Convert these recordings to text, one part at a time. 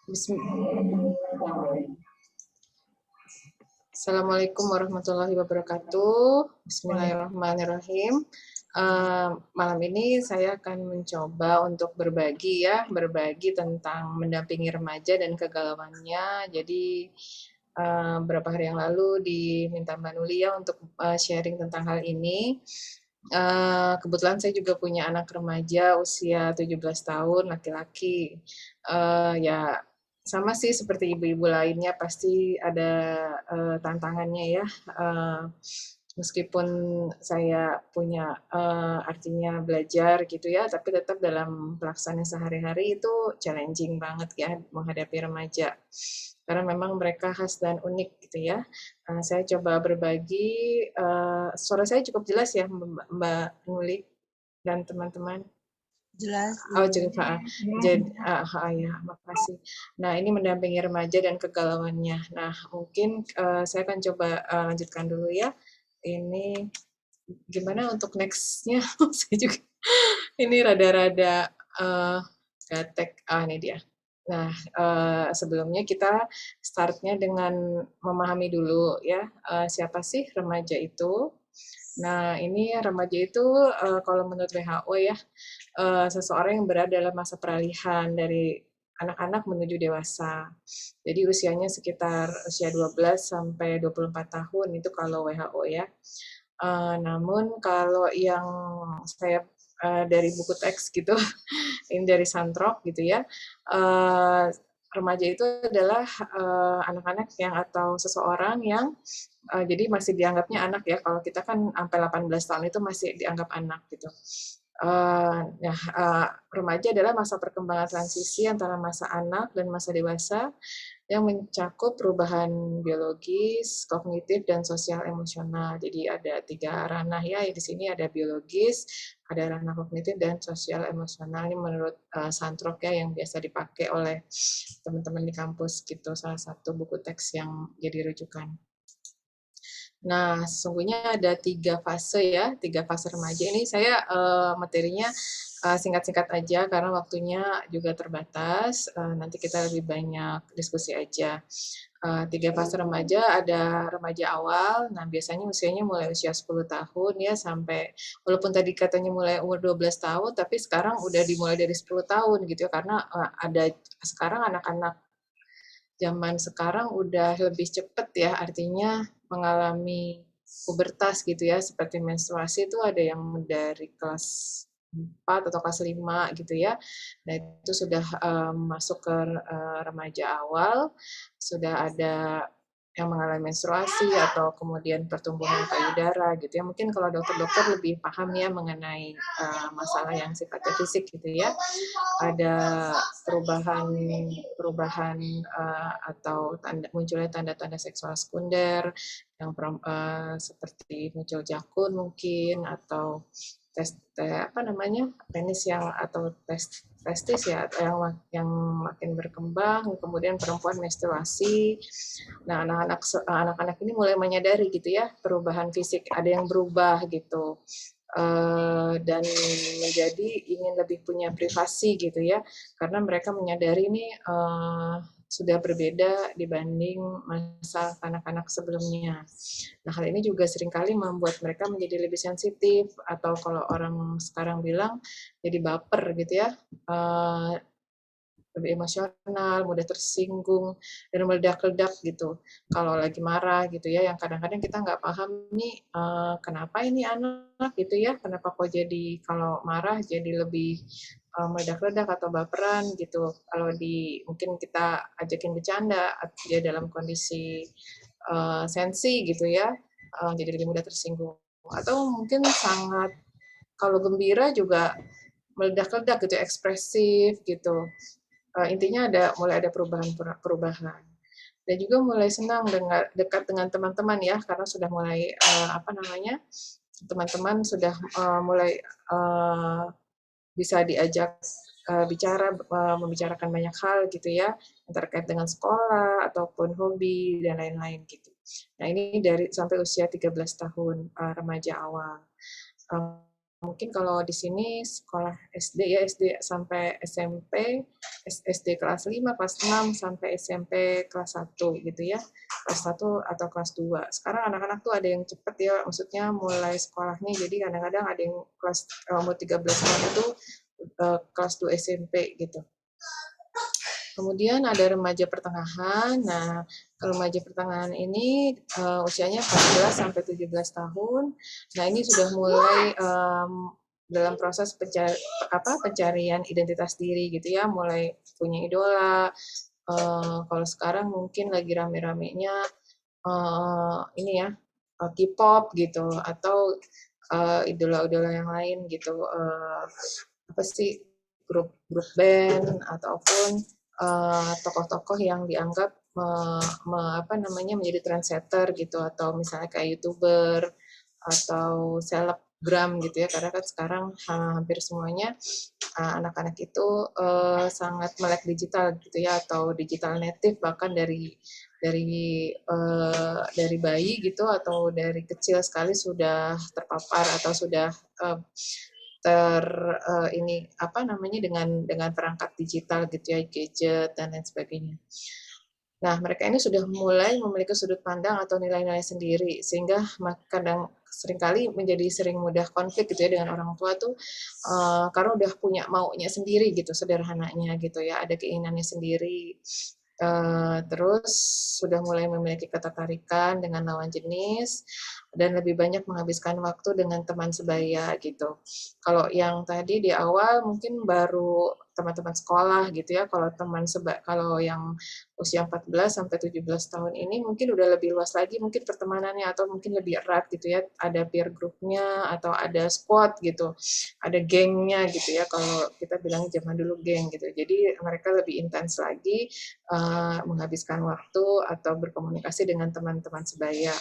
Assalamualaikum warahmatullahi wabarakatuh. Bismillahirrahmanirrahim. Malam ini saya akan mencoba untuk berbagi tentang mendampingi remaja dan kegalauannya. Jadi beberapa hari yang lalu diminta Mbak Nulia untuk sharing tentang hal ini. Kebetulan saya juga punya anak remaja usia 17 tahun, laki-laki. Ya sama sih seperti ibu-ibu lainnya pasti ada tantangannya ya. Meskipun saya punya artinya belajar gitu ya, tapi tetap dalam pelaksanaan sehari-hari itu challenging banget ya menghadapi remaja. Karena memang mereka khas dan unik gitu ya. Saya coba berbagi, suara saya cukup jelas ya Mbak Nuli dan teman-teman? Jelas. Oh, cukup, jadi ya, makasih. Nah, ini mendampingi remaja dan kegalauannya. Nah, mungkin saya akan coba lanjutkan dulu ya. Ini gimana untuk next-nya? Saya juga ini rada-rada gatek. Ini dia. Nah, sebelumnya kita startnya dengan memahami dulu ya, siapa sih remaja itu. Nah, ini remaja itu kalau menurut WHO ya, seseorang yang berada dalam masa peralihan dari anak-anak menuju dewasa. Jadi usianya sekitar usia 12 sampai 24 tahun itu kalau WHO ya. Namun kalau yang saya dari buku teks gitu, ini dari Santrok gitu ya, remaja itu adalah anak-anak yang atau seseorang yang jadi masih dianggapnya anak ya, kalau kita kan sampai 18 tahun itu masih dianggap anak gitu. Remaja adalah masa perkembangan transisi antara masa anak dan masa dewasa yang mencakup perubahan biologis, kognitif, dan sosial emosional. Jadi ada 3 ranah ya, di sini ada biologis, ada ranah kognitif, dan sosial emosional. Ini menurut Santrok ya, yang biasa dipakai oleh teman-teman di kampus gitu, salah satu buku teks yang jadi rujukan. Nah, sesungguhnya ada 3 fase ya, 3 fase remaja. Ini saya materinya singkat-singkat aja karena waktunya juga terbatas. Nanti kita lebih banyak diskusi aja. 3 fase remaja, ada remaja awal. Nah, biasanya usianya mulai usia 10 tahun ya sampai walaupun tadi katanya mulai umur 12 tahun, tapi sekarang udah dimulai dari 10 tahun gitu ya karena ada sekarang anak-anak zaman sekarang udah lebih cepet ya, artinya mengalami pubertas gitu ya, seperti menstruasi itu ada yang dari kelas 4 atau kelas 5 gitu ya. Nah, itu sudah masuk ke remaja awal, sudah ada yang mengalami menstruasi atau kemudian pertumbuhan payudara gitu ya. Mungkin kalau dokter-dokter lebih paham ya mengenai masalah yang sifatnya fisik gitu ya. Ada perubahan atau munculnya tanda-tanda seksual sekunder yang seperti muncul jakun mungkin atau penis yang atau testis ya yang makin berkembang, kemudian perempuan menstruasi. Nah, anak-anak ini mulai menyadari gitu ya perubahan fisik, ada yang berubah gitu. Dan menjadi ingin lebih punya privasi gitu ya, karena mereka menyadari ini sudah berbeda dibanding masa anak-anak sebelumnya. Nah, hal ini juga seringkali membuat mereka menjadi lebih sensitif atau kalau orang sekarang bilang jadi baper gitu ya, lebih emosional, mudah tersinggung, dan meledak-ledak gitu. Kalau lagi marah gitu ya, yang kadang-kadang kita nggak paham nih, kenapa ini anak gitu ya, kenapa kok jadi kalau marah jadi lebih meledak-ledak atau baperan gitu. Kalau mungkin kita ajakin bercanda, dia dalam kondisi sensi gitu ya, jadi lebih mudah tersinggung. Atau mungkin sangat, kalau gembira juga meledak-ledak gitu, ekspresif gitu. Intinya mulai ada perubahan dan juga mulai senang dekat dengan teman-teman ya karena sudah mulai teman-teman sudah mulai bisa diajak bicara, membicarakan banyak hal gitu ya terkait dengan sekolah ataupun hobi dan lain-lain gitu. Nah, ini dari sampai usia 13 tahun remaja awal. mungkin kalau di sini sekolah SD ya, SD sampai SMP, SD kelas 5, kelas 6, sampai SMP kelas 1 gitu ya, kelas 1 atau kelas 2. Sekarang anak-anak tuh ada yang cepet ya, maksudnya mulai sekolahnya, jadi kadang-kadang ada yang kelas umur 13 tahun itu kelas 2 SMP gitu. Kemudian ada remaja pertengahan. Nah, remaja pertengahan ini usianya 14 sampai 17 tahun. Nah, ini sudah mulai dalam proses pencarian identitas diri gitu ya, mulai punya idola. Kalau sekarang mungkin lagi rame-ramenya ini ya, K-pop gitu, atau idola-idola yang lain gitu. Apa sih, grup band ataupun tokoh-tokoh yang dianggap menjadi trendsetter gitu, atau misalnya kayak YouTuber atau selebgram gitu ya, karena kan sekarang hampir semuanya anak-anak itu sangat melek digital gitu ya, atau digital native, bahkan dari bayi gitu atau dari kecil sekali sudah terpapar atau sudah uh, ini apa namanya dengan perangkat digital gitu ya, gadget dan lain sebagainya. Nah, mereka ini sudah mulai memiliki sudut pandang atau nilai-nilai sendiri, sehingga kadang seringkali menjadi sering mudah konflik gitu ya dengan orang tua tuh, karena udah punya maunya sendiri gitu, sederhananya gitu ya, ada keinginannya sendiri. Terus sudah mulai memiliki ketertarikan dengan lawan jenis dan lebih banyak menghabiskan waktu dengan teman sebaya gitu. Kalau yang tadi di awal mungkin baru teman-teman sekolah gitu ya, kalau yang usia 14 sampai 17 tahun ini mungkin udah lebih luas lagi mungkin pertemanannya, atau mungkin lebih erat gitu ya, ada peer group-nya atau ada squad gitu, ada gengnya gitu ya, kalau kita bilang zaman dulu geng gitu. Jadi mereka lebih intens lagi menghabiskan waktu atau berkomunikasi dengan teman-teman sebaya.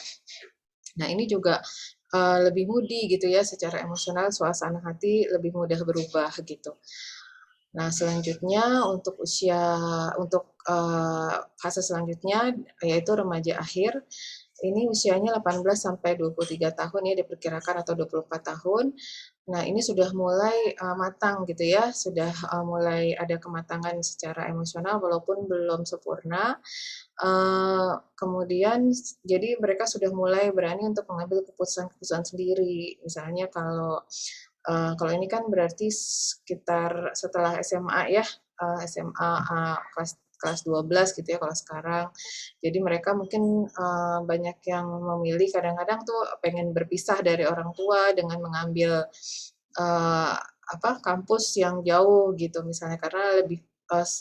Nah, ini juga lebih moody gitu ya, secara emosional suasana hati lebih mudah berubah gitu. Nah, selanjutnya untuk fase selanjutnya yaitu remaja akhir. Ini usianya 18 sampai 23 tahun ya diperkirakan, atau 24 tahun. Nah, ini sudah mulai matang gitu ya, sudah mulai ada kematangan secara emosional walaupun belum sempurna. Kemudian jadi mereka sudah mulai berani untuk mengambil keputusan-keputusan sendiri. Misalnya kalau ini kan berarti sekitar setelah SMA ya, SMA kelas kelas 12 gitu ya kalau sekarang. Jadi mereka mungkin banyak yang memilih, kadang-kadang tuh pengen berpisah dari orang tua dengan mengambil kampus yang jauh gitu misalnya, karena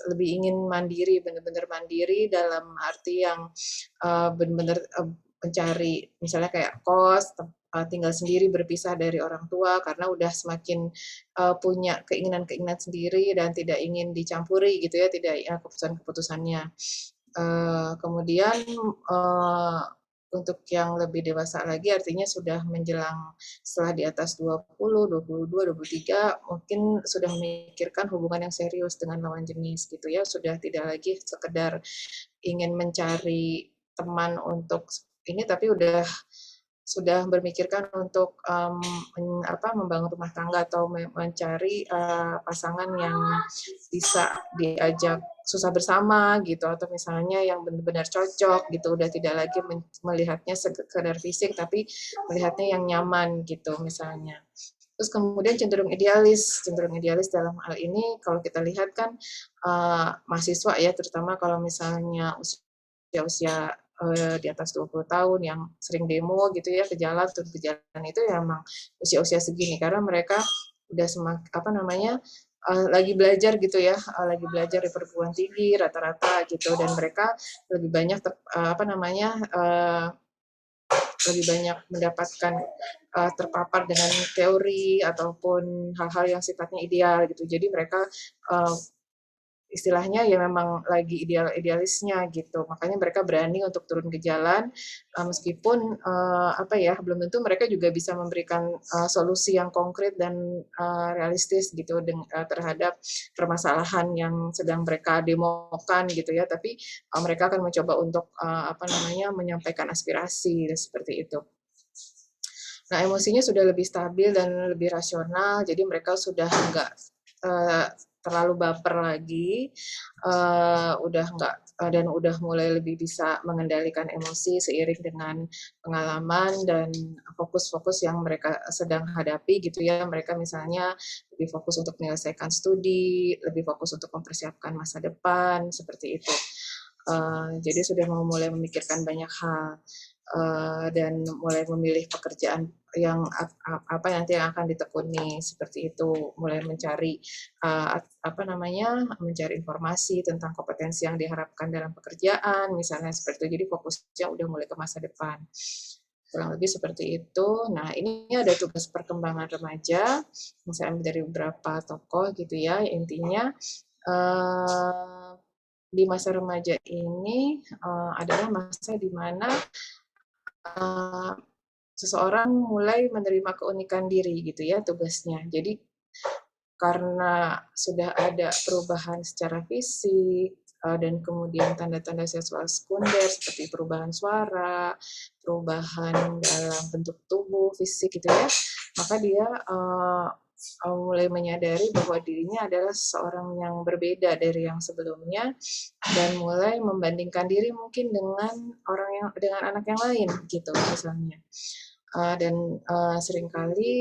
lebih ingin mandiri, benar-benar mandiri dalam arti yang benar-benar mencari misalnya kayak kos, tinggal sendiri, berpisah dari orang tua karena udah semakin punya keinginan-keinginan sendiri dan tidak ingin dicampuri gitu ya, tidak keputusan-keputusannya. Kemudian untuk yang lebih dewasa lagi, artinya sudah menjelang setelah di atas 20, 22, 23, mungkin sudah memikirkan hubungan yang serius dengan lawan jenis gitu ya, sudah tidak lagi sekedar ingin mencari teman untuk ini, tapi sudah berpikirkan untuk membangun rumah tangga atau mencari pasangan yang bisa diajak susah bersama gitu, atau misalnya yang benar-benar cocok gitu, udah tidak lagi melihatnya sekedar fisik tapi melihatnya yang nyaman gitu misalnya. Terus kemudian cenderung idealis dalam hal ini kalau kita lihat kan mahasiswa ya, terutama kalau misalnya usia di atas 20 tahun yang sering demo gitu ya, turun ke jalan itu ya emang usia-usia segini, karena mereka udah lagi belajar gitu ya, lagi belajar di perguruan tinggi rata-rata gitu, dan mereka lebih banyak lebih banyak mendapatkan terpapar dengan teori ataupun hal-hal yang sifatnya ideal gitu. Jadi mereka istilahnya ya memang lagi idealisnya gitu. Makanya mereka berani untuk turun ke jalan meskipun belum tentu mereka juga bisa memberikan solusi yang konkret dan realistis gitu terhadap permasalahan yang sedang mereka demokan gitu ya. Tapi mereka akan mencoba untuk menyampaikan aspirasi seperti itu. Nah, emosinya sudah lebih stabil dan lebih rasional, jadi mereka sudah nggak uh, terlalu baper lagi, udah nggak dan udah mulai lebih bisa mengendalikan emosi seiring dengan pengalaman dan fokus-fokus yang mereka sedang hadapi gitu ya. Mereka misalnya lebih fokus untuk menyelesaikan studi, lebih fokus untuk mempersiapkan masa depan, seperti itu. Jadi sudah mulai memikirkan banyak hal dan mulai memilih pekerjaan yang apa nanti yang akan ditekuni seperti itu, mulai mencari apa namanya, mencari informasi tentang kompetensi yang diharapkan dalam pekerjaan, misalnya seperti itu. Jadi fokusnya udah mulai ke masa depan. Kurang lebih seperti itu. Nah, ini ada tugas perkembangan remaja, misalnya dari beberapa tokoh gitu ya. Intinya eh, di masa remaja ini adalah masa di mana uh, seseorang mulai menerima keunikan diri gitu ya tugasnya. Jadi karena sudah ada perubahan secara fisik dan kemudian tanda-tanda seksual sekunder seperti perubahan suara, perubahan dalam bentuk tubuh, fisik gitu ya, maka dia mulai menyadari bahwa dirinya adalah seorang yang berbeda dari yang sebelumnya dan mulai membandingkan diri mungkin dengan anak yang lain gitu misalnya. Seringkali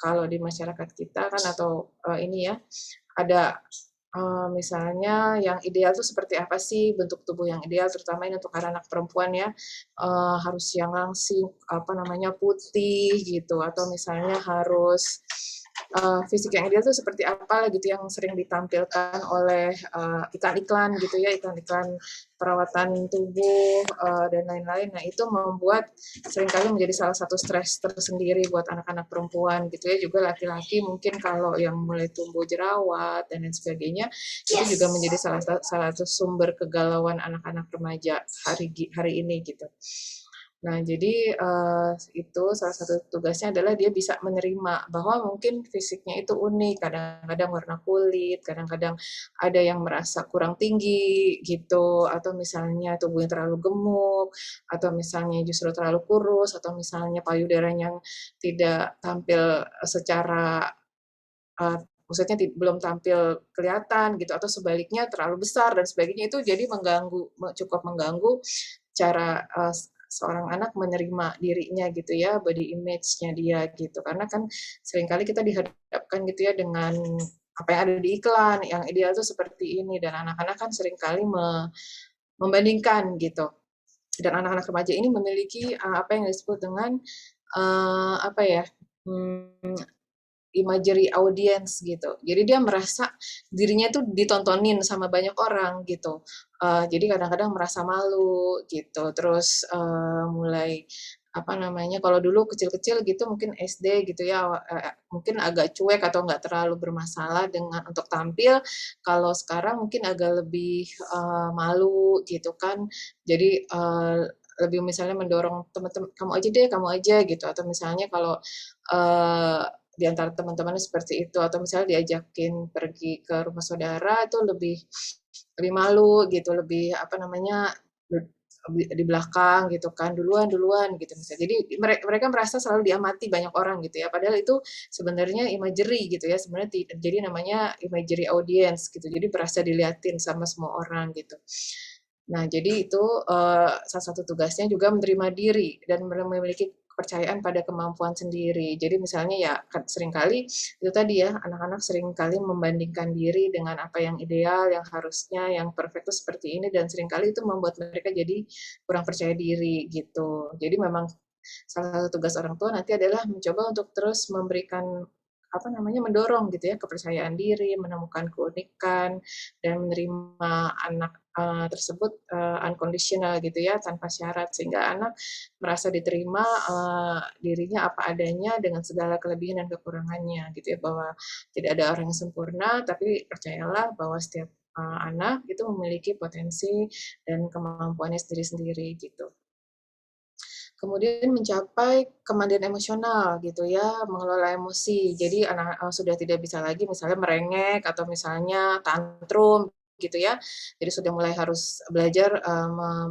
kalau di masyarakat kita kan atau ini ya ada misalnya yang ideal tuh seperti apa sih bentuk tubuh yang ideal terutama ini untuk anak-anak perempuan ya harus yang langsing apa namanya putih gitu atau misalnya harus fisik yang ideal tuh seperti apa gitu yang sering ditampilkan oleh iklan-iklan gitu ya iklan-iklan perawatan tubuh dan lain-lain. Nah itu membuat seringkali menjadi salah satu stres tersendiri buat anak-anak perempuan gitu ya juga laki-laki mungkin kalau yang mulai tumbuh jerawat dan lain sebagainya itu juga menjadi salah satu sumber kegalauan anak-anak remaja hari ini gitu. Nah, jadi itu salah satu tugasnya adalah dia bisa menerima bahwa mungkin fisiknya itu unik, kadang-kadang warna kulit, kadang-kadang ada yang merasa kurang tinggi gitu, atau misalnya tubuhnya terlalu gemuk, atau misalnya justru terlalu kurus, atau misalnya payudara yang tidak tampil secara maksudnya belum tampil kelihatan gitu atau sebaliknya terlalu besar dan sebagainya itu jadi cukup mengganggu cara seorang anak menerima dirinya gitu ya, body image-nya dia gitu. Karena kan seringkali kita dihadapkan gitu ya dengan apa yang ada di iklan, yang ideal tuh seperti ini dan anak-anak kan seringkali membandingkan gitu. Dan anak-anak remaja ini memiliki apa yang disebut dengan apa ya? Hmm, imagery audience gitu. Jadi dia merasa dirinya tuh ditontonin sama banyak orang gitu. Jadi kadang-kadang merasa malu gitu. Terus mulai apa namanya kalau dulu kecil-kecil gitu mungkin SD gitu ya mungkin agak cuek atau nggak terlalu bermasalah dengan untuk tampil kalau sekarang mungkin agak lebih malu gitu kan jadi lebih misalnya mendorong teman-teman kamu aja gitu atau misalnya kalau uh, di antara teman-teman seperti itu atau misalnya diajakin pergi ke rumah saudara itu lebih lebih malu gitu lebih apa namanya di belakang gitu kan duluan duluan gitu misalnya jadi mereka merasa selalu diamati banyak orang gitu ya padahal itu sebenarnya imagery gitu ya sebenarnya jadi namanya imagery audience gitu jadi berasa diliatin sama semua orang gitu. Nah, jadi itu salah satu tugasnya juga menerima diri dan memiliki kepercayaan pada kemampuan sendiri. Jadi misalnya ya seringkali itu tadi ya anak-anak seringkali membandingkan diri dengan apa yang ideal, yang harusnya, yang perfect itu seperti ini dan seringkali itu membuat mereka jadi kurang percaya diri gitu. Jadi memang salah satu tugas orang tua nanti adalah mencoba untuk terus memberikan apa namanya mendorong gitu ya kepercayaan diri, menemukan keunikan dan menerima anak tersebut unconditional gitu ya tanpa syarat sehingga anak merasa diterima dirinya apa adanya dengan segala kelebihan dan kekurangannya gitu ya bahwa tidak ada orang yang sempurna tapi percayalah bahwa setiap anak itu memiliki potensi dan kemampuannya sendiri-sendiri gitu. Kemudian mencapai kemandirian emosional gitu ya, mengelola emosi. Jadi anak sudah tidak bisa lagi misalnya merengek atau misalnya tantrum gitu ya. Jadi sudah mulai harus belajar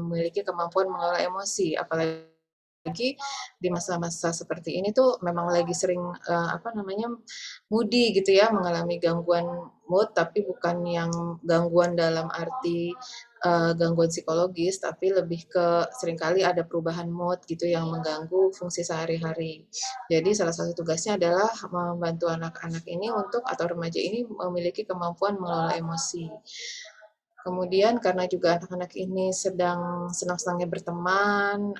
memiliki kemampuan mengelola emosi, apalagi Apalagi di masa-masa seperti ini tuh memang lagi sering, apa namanya, moody gitu ya, mengalami gangguan mood, tapi bukan yang gangguan dalam arti, gangguan psikologis, tapi lebih ke seringkali ada perubahan mood gitu yang mengganggu fungsi sehari-hari. Jadi salah satu tugasnya adalah membantu anak-anak ini untuk atau remaja ini memiliki kemampuan mengelola emosi. Kemudian karena juga anak-anak ini sedang senang-senangnya berteman,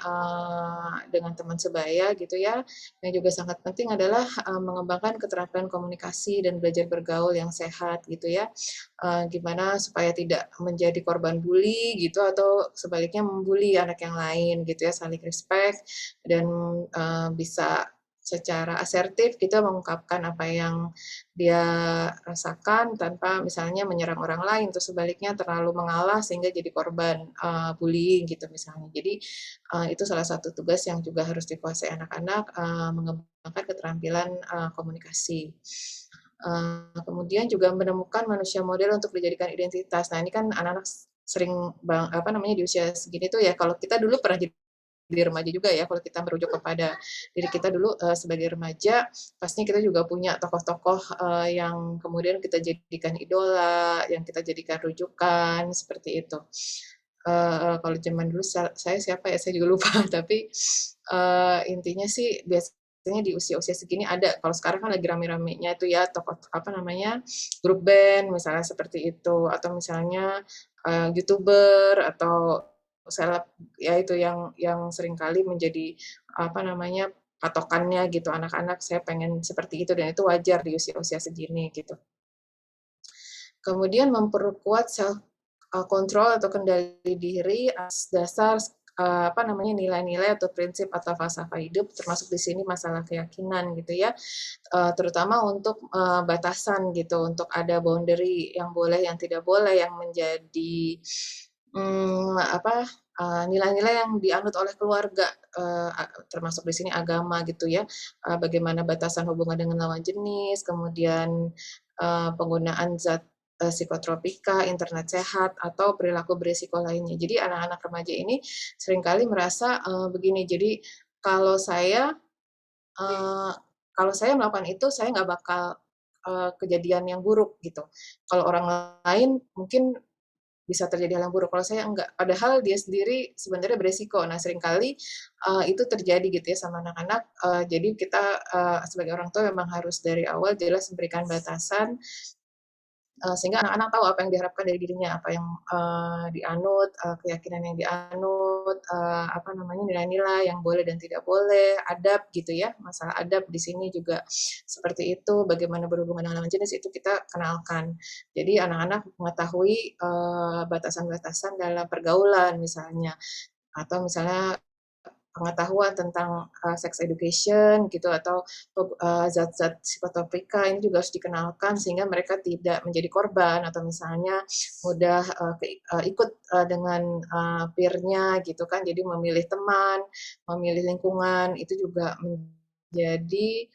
dengan teman sebaya gitu ya, yang juga sangat penting adalah, mengembangkan keterampilan komunikasi dan belajar bergaul yang sehat gitu ya. Gimana supaya tidak menjadi korban bully gitu atau sebaliknya membuli anak yang lain gitu ya, saling respect dan, bisa secara asertif kita mengungkapkan apa yang dia rasakan tanpa misalnya menyerang orang lain, terus sebaliknya terlalu mengalah sehingga jadi korban, bullying gitu misalnya. Jadi, itu salah satu tugas yang juga harus dikuasai anak-anak, mengembangkan keterampilan, komunikasi. Kemudian juga menemukan manusia model untuk dijadikan identitas. Nah, ini kan anak-anak sering apa namanya, di usia segini tuh ya, kalau kita dulu pernah jadi remaja juga ya, kalau kita merujuk kepada diri kita dulu, sebagai remaja, pastinya kita juga punya tokoh-tokoh, yang kemudian kita jadikan idola, yang kita jadikan rujukan, seperti itu. Kalau zaman dulu saya siapa ya, saya juga lupa, tapi, intinya sih biasanya di usia-usia segini ada, kalau sekarang kan lagi rame-ramenya itu ya tokoh, apa namanya, grup band misalnya seperti itu, atau misalnya, YouTuber atau seleb ya itu yang seringkali menjadi, apa namanya, patokannya gitu anak-anak, saya pengen seperti itu dan itu wajar di usia-usia segini gitu. Kemudian memperkuat kontrol atau kendali diri atas dasar, apa namanya, nilai-nilai atau prinsip atau falsafah hidup termasuk di sini masalah keyakinan gitu ya, terutama untuk, batasan gitu, untuk ada boundary yang boleh, yang tidak boleh, yang menjadi, apa, nilai-nilai yang dianut oleh keluarga, termasuk di sini agama gitu ya, bagaimana batasan hubungan dengan lawan jenis, kemudian, penggunaan zat, psikotropika, internet sehat, atau perilaku berisiko lainnya. Jadi anak-anak remaja ini seringkali merasa, begini, jadi kalau saya, eee, kalau saya melakukan itu, saya nggak bakal, kejadian yang buruk gitu. Kalau orang lain mungkin bisa terjadi hal yang buruk, kalau saya enggak. Padahal dia sendiri sebenarnya beresiko. Nah, seringkali, itu terjadi gitu ya sama anak-anak, jadi kita, sebagai orang tua memang harus dari awal jelas memberikan batasan, sehingga anak-anak tahu apa yang diharapkan dari dirinya, apa yang, dianut, keyakinan yang dianut, apa namanya, nilai-nilai yang boleh dan tidak boleh, adab gitu ya, masalah adab di sini juga seperti itu, bagaimana berhubungan dengan lawan jenis itu kita kenalkan. Jadi anak-anak mengetahui, batasan-batasan dalam pergaulan misalnya, atau misalnya pengetahuan tentang, sex education gitu atau zat-zat psikotropika ini juga harus dikenalkan sehingga mereka tidak menjadi korban atau misalnya mudah, ikut, dengan, peer-nya gitu kan. Jadi memilih teman, memilih lingkungan itu juga menjadi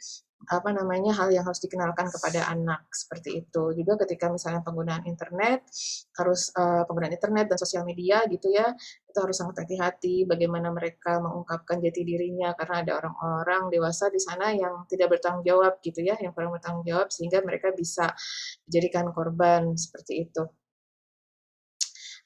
apa namanya, hal yang harus dikenalkan kepada anak, seperti itu. Juga ketika misalnya penggunaan internet, harus, penggunaan internet dan sosial media gitu ya, itu harus sangat hati-hati bagaimana mereka mengungkapkan jati dirinya, karena ada orang-orang dewasa di sana yang tidak bertanggung jawab gitu ya, yang kurang bertanggung jawab sehingga mereka bisa dijadikan korban, seperti itu.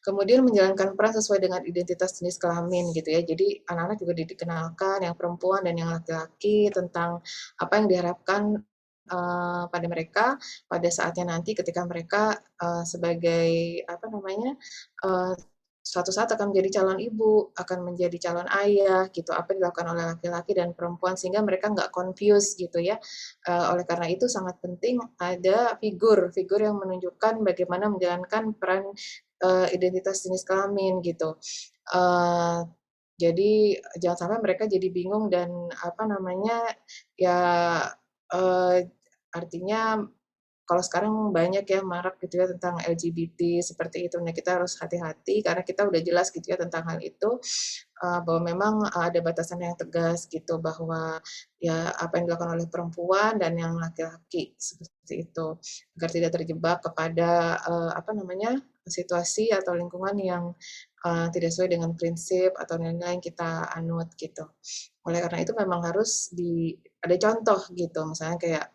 Kemudian menjalankan peran sesuai dengan identitas jenis kelamin gitu ya. Jadi anak-anak juga dikenalkan yang perempuan dan yang laki-laki tentang apa yang diharapkan, pada mereka pada saatnya nanti ketika mereka, sebagai apa namanya, eee, suatu saat akan menjadi calon ibu, akan menjadi calon ayah gitu, apa yang dilakukan oleh laki-laki dan perempuan sehingga mereka nggak confuse gitu ya. Oleh karena itu sangat penting ada figur yang menunjukkan bagaimana menjalankan peran identitas jenis kelamin gitu. Eee, jadi jangan sampai mereka jadi bingung dan apa namanya, ya, eee, artinya kalau sekarang banyak ya marak gitu ya tentang LGBT seperti itu. Nah, kita harus hati-hati karena kita udah jelas gitu ya tentang hal itu, bahwa memang ada batasan yang tegas gitu bahwa ya apa yang dilakukan oleh perempuan dan yang laki-laki seperti itu. Agar tidak terjebak kepada, apa namanya, situasi atau lingkungan yang tidak sesuai dengan prinsip atau nilai yang kita anut gitu. Oleh karena itu memang harus ada contoh gitu, misalnya kayak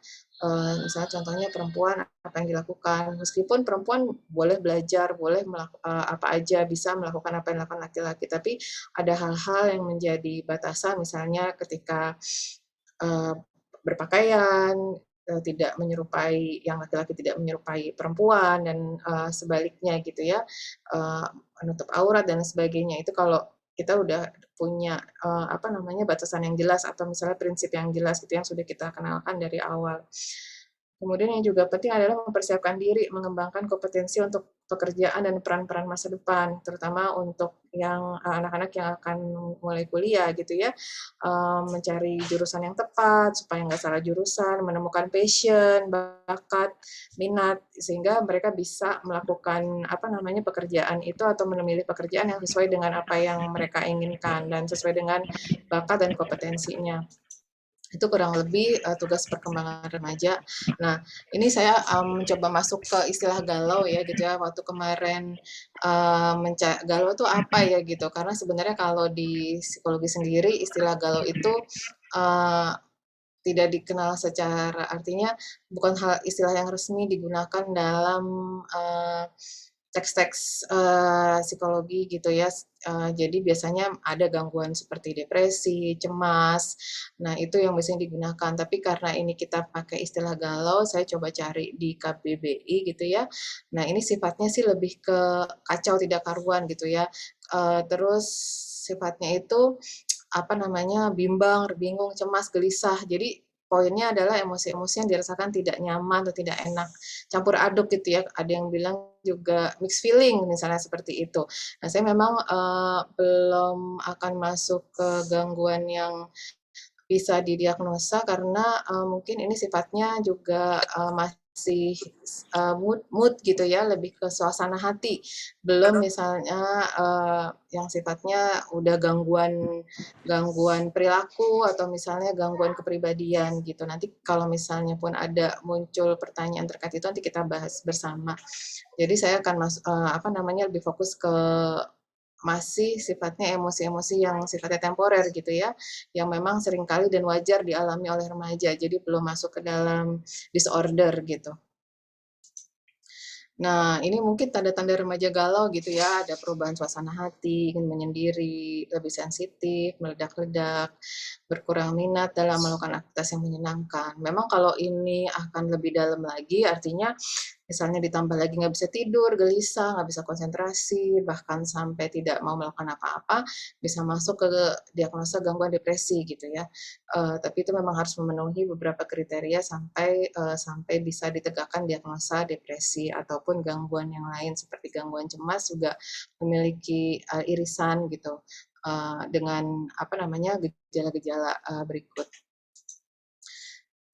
misalnya contohnya perempuan apa yang dilakukan, meskipun perempuan boleh belajar, boleh apa aja, bisa melakukan apa yang dilakukan laki-laki, tapi ada hal-hal yang menjadi batasan, misalnya ketika uh, berpakaian tidak menyerupai, yang laki-laki tidak menyerupai perempuan dan sebaliknya gitu ya, menutup aurat dan sebagainya. Itu kalau kita udah punya apa namanya batasan yang jelas atau misalnya prinsip yang jelas gitu yang sudah kita kenalkan dari awal. Kemudian yang juga penting adalah mempersiapkan diri, mengembangkan kompetensi untuk pekerjaan dan peran-peran masa depan, terutama untuk yang anak-anak yang akan mulai kuliah gitu ya, mencari jurusan yang tepat supaya nggak salah jurusan, menemukan passion, bakat, minat, sehingga mereka bisa melakukan apa namanya pekerjaan itu atau memilih pekerjaan yang sesuai dengan apa yang mereka inginkan dan sesuai dengan bakat dan kompetensinya. Itu kurang lebih tugas perkembangan remaja. Nah, ini saya mencoba masuk ke istilah galau ya gitu ya. Waktu kemarin galau itu apa ya gitu. Karena sebenarnya kalau di psikologi sendiri istilah galau itu uh, tidak dikenal secara, artinya bukan istilah yang resmi digunakan dalam teks-teks psikologi gitu ya. Jadi biasanya ada gangguan seperti depresi, cemas. Nah, itu yang biasanya digunakan. Tapi karena ini kita pakai istilah galau, saya coba cari di KBBI gitu ya. Nah, ini sifatnya sih lebih ke kacau tidak karuan gitu ya. Terus sifatnya itu apa namanya, bimbang, bingung, cemas, gelisah. Jadi poinnya adalah emosi-emosi yang dirasakan tidak nyaman atau tidak enak, campur aduk gitu ya. Ada yang bilang juga mixed feeling misalnya seperti itu. Nah, saya memang belum akan masuk ke gangguan yang bisa didiagnosa karena mungkin ini sifatnya juga masih mood mood gitu ya, lebih ke suasana hati. Belum misalnya yang sifatnya udah gangguan gangguan perilaku atau misalnya gangguan kepribadian gitu. Nanti kalau misalnya pun ada muncul pertanyaan terkait itu nanti kita bahas bersama. Jadi saya akan apa namanya lebih fokus ke masih sifatnya emosi-emosi yang sifatnya temporer gitu ya, yang memang seringkali dan wajar dialami oleh remaja, jadi belum masuk ke dalam disorder gitu. Nah, ini mungkin tanda-tanda remaja galau gitu ya, ada perubahan suasana hati, ingin menyendiri, lebih sensitif, meledak-ledak, berkurang minat dalam melakukan aktivitas yang menyenangkan. Memang kalau ini akan lebih dalam lagi, artinya misalnya ditambah lagi nggak bisa tidur, gelisah, nggak bisa konsentrasi, bahkan sampai tidak mau melakukan apa-apa, bisa masuk ke diagnosa gangguan depresi gitu ya. Tapi itu memang harus memenuhi beberapa kriteria sampai bisa ditegakkan diagnosa depresi ataupun gangguan yang lain seperti gangguan cemas juga memiliki irisan gitu dengan apa namanya gejala-gejala berikut.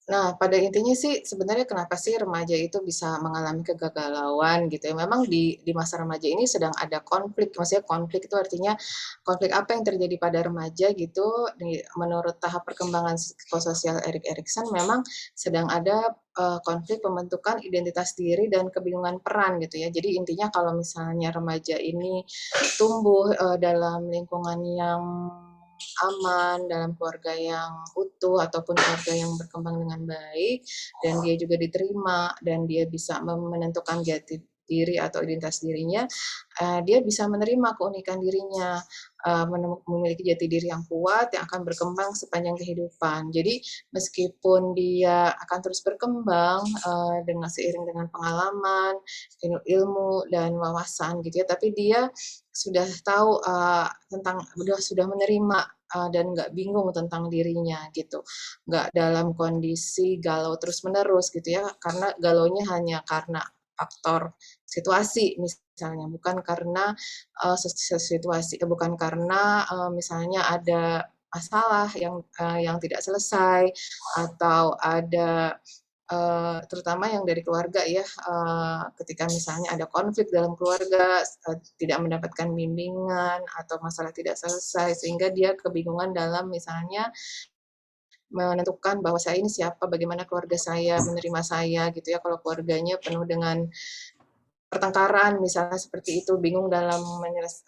Nah, pada intinya sih sebenarnya kenapa sih remaja itu bisa mengalami kegagalan gitu ya. Memang di masa remaja ini sedang ada konflik, maksudnya konflik itu artinya konflik apa yang terjadi pada remaja gitu. Menurut tahap perkembangan psikososial Erik Erikson memang sedang ada konflik pembentukan identitas diri dan kebingungan peran gitu ya. Jadi intinya kalau misalnya remaja ini tumbuh dalam lingkungan yang aman, dalam keluarga yang utuh ataupun keluarga yang berkembang dengan baik dan dia juga diterima dan dia bisa menentukan jati diri atau identitas dirinya, dia bisa menerima keunikan dirinya, memiliki jati diri yang kuat yang akan berkembang sepanjang kehidupan. Jadi meskipun dia akan terus berkembang dengan seiring dengan pengalaman, ilmu dan wawasan gitu ya, tapi dia sudah tahu sudah menerima dan nggak bingung tentang dirinya gitu, nggak dalam kondisi galau terus menerus gitu ya, karena galaunya hanya karena faktor situasi misalnya, bukan karena situasi, bukan karena misalnya ada masalah yang tidak selesai atau ada terutama yang dari keluarga ya, ketika misalnya ada konflik dalam keluarga, tidak mendapatkan bimbingan atau masalah tidak selesai sehingga dia kebingungan dalam misalnya menentukan bahwa saya ini siapa, bagaimana keluarga saya menerima saya gitu ya, kalau keluarganya penuh dengan pertengkaran misalnya seperti itu, bingung dalam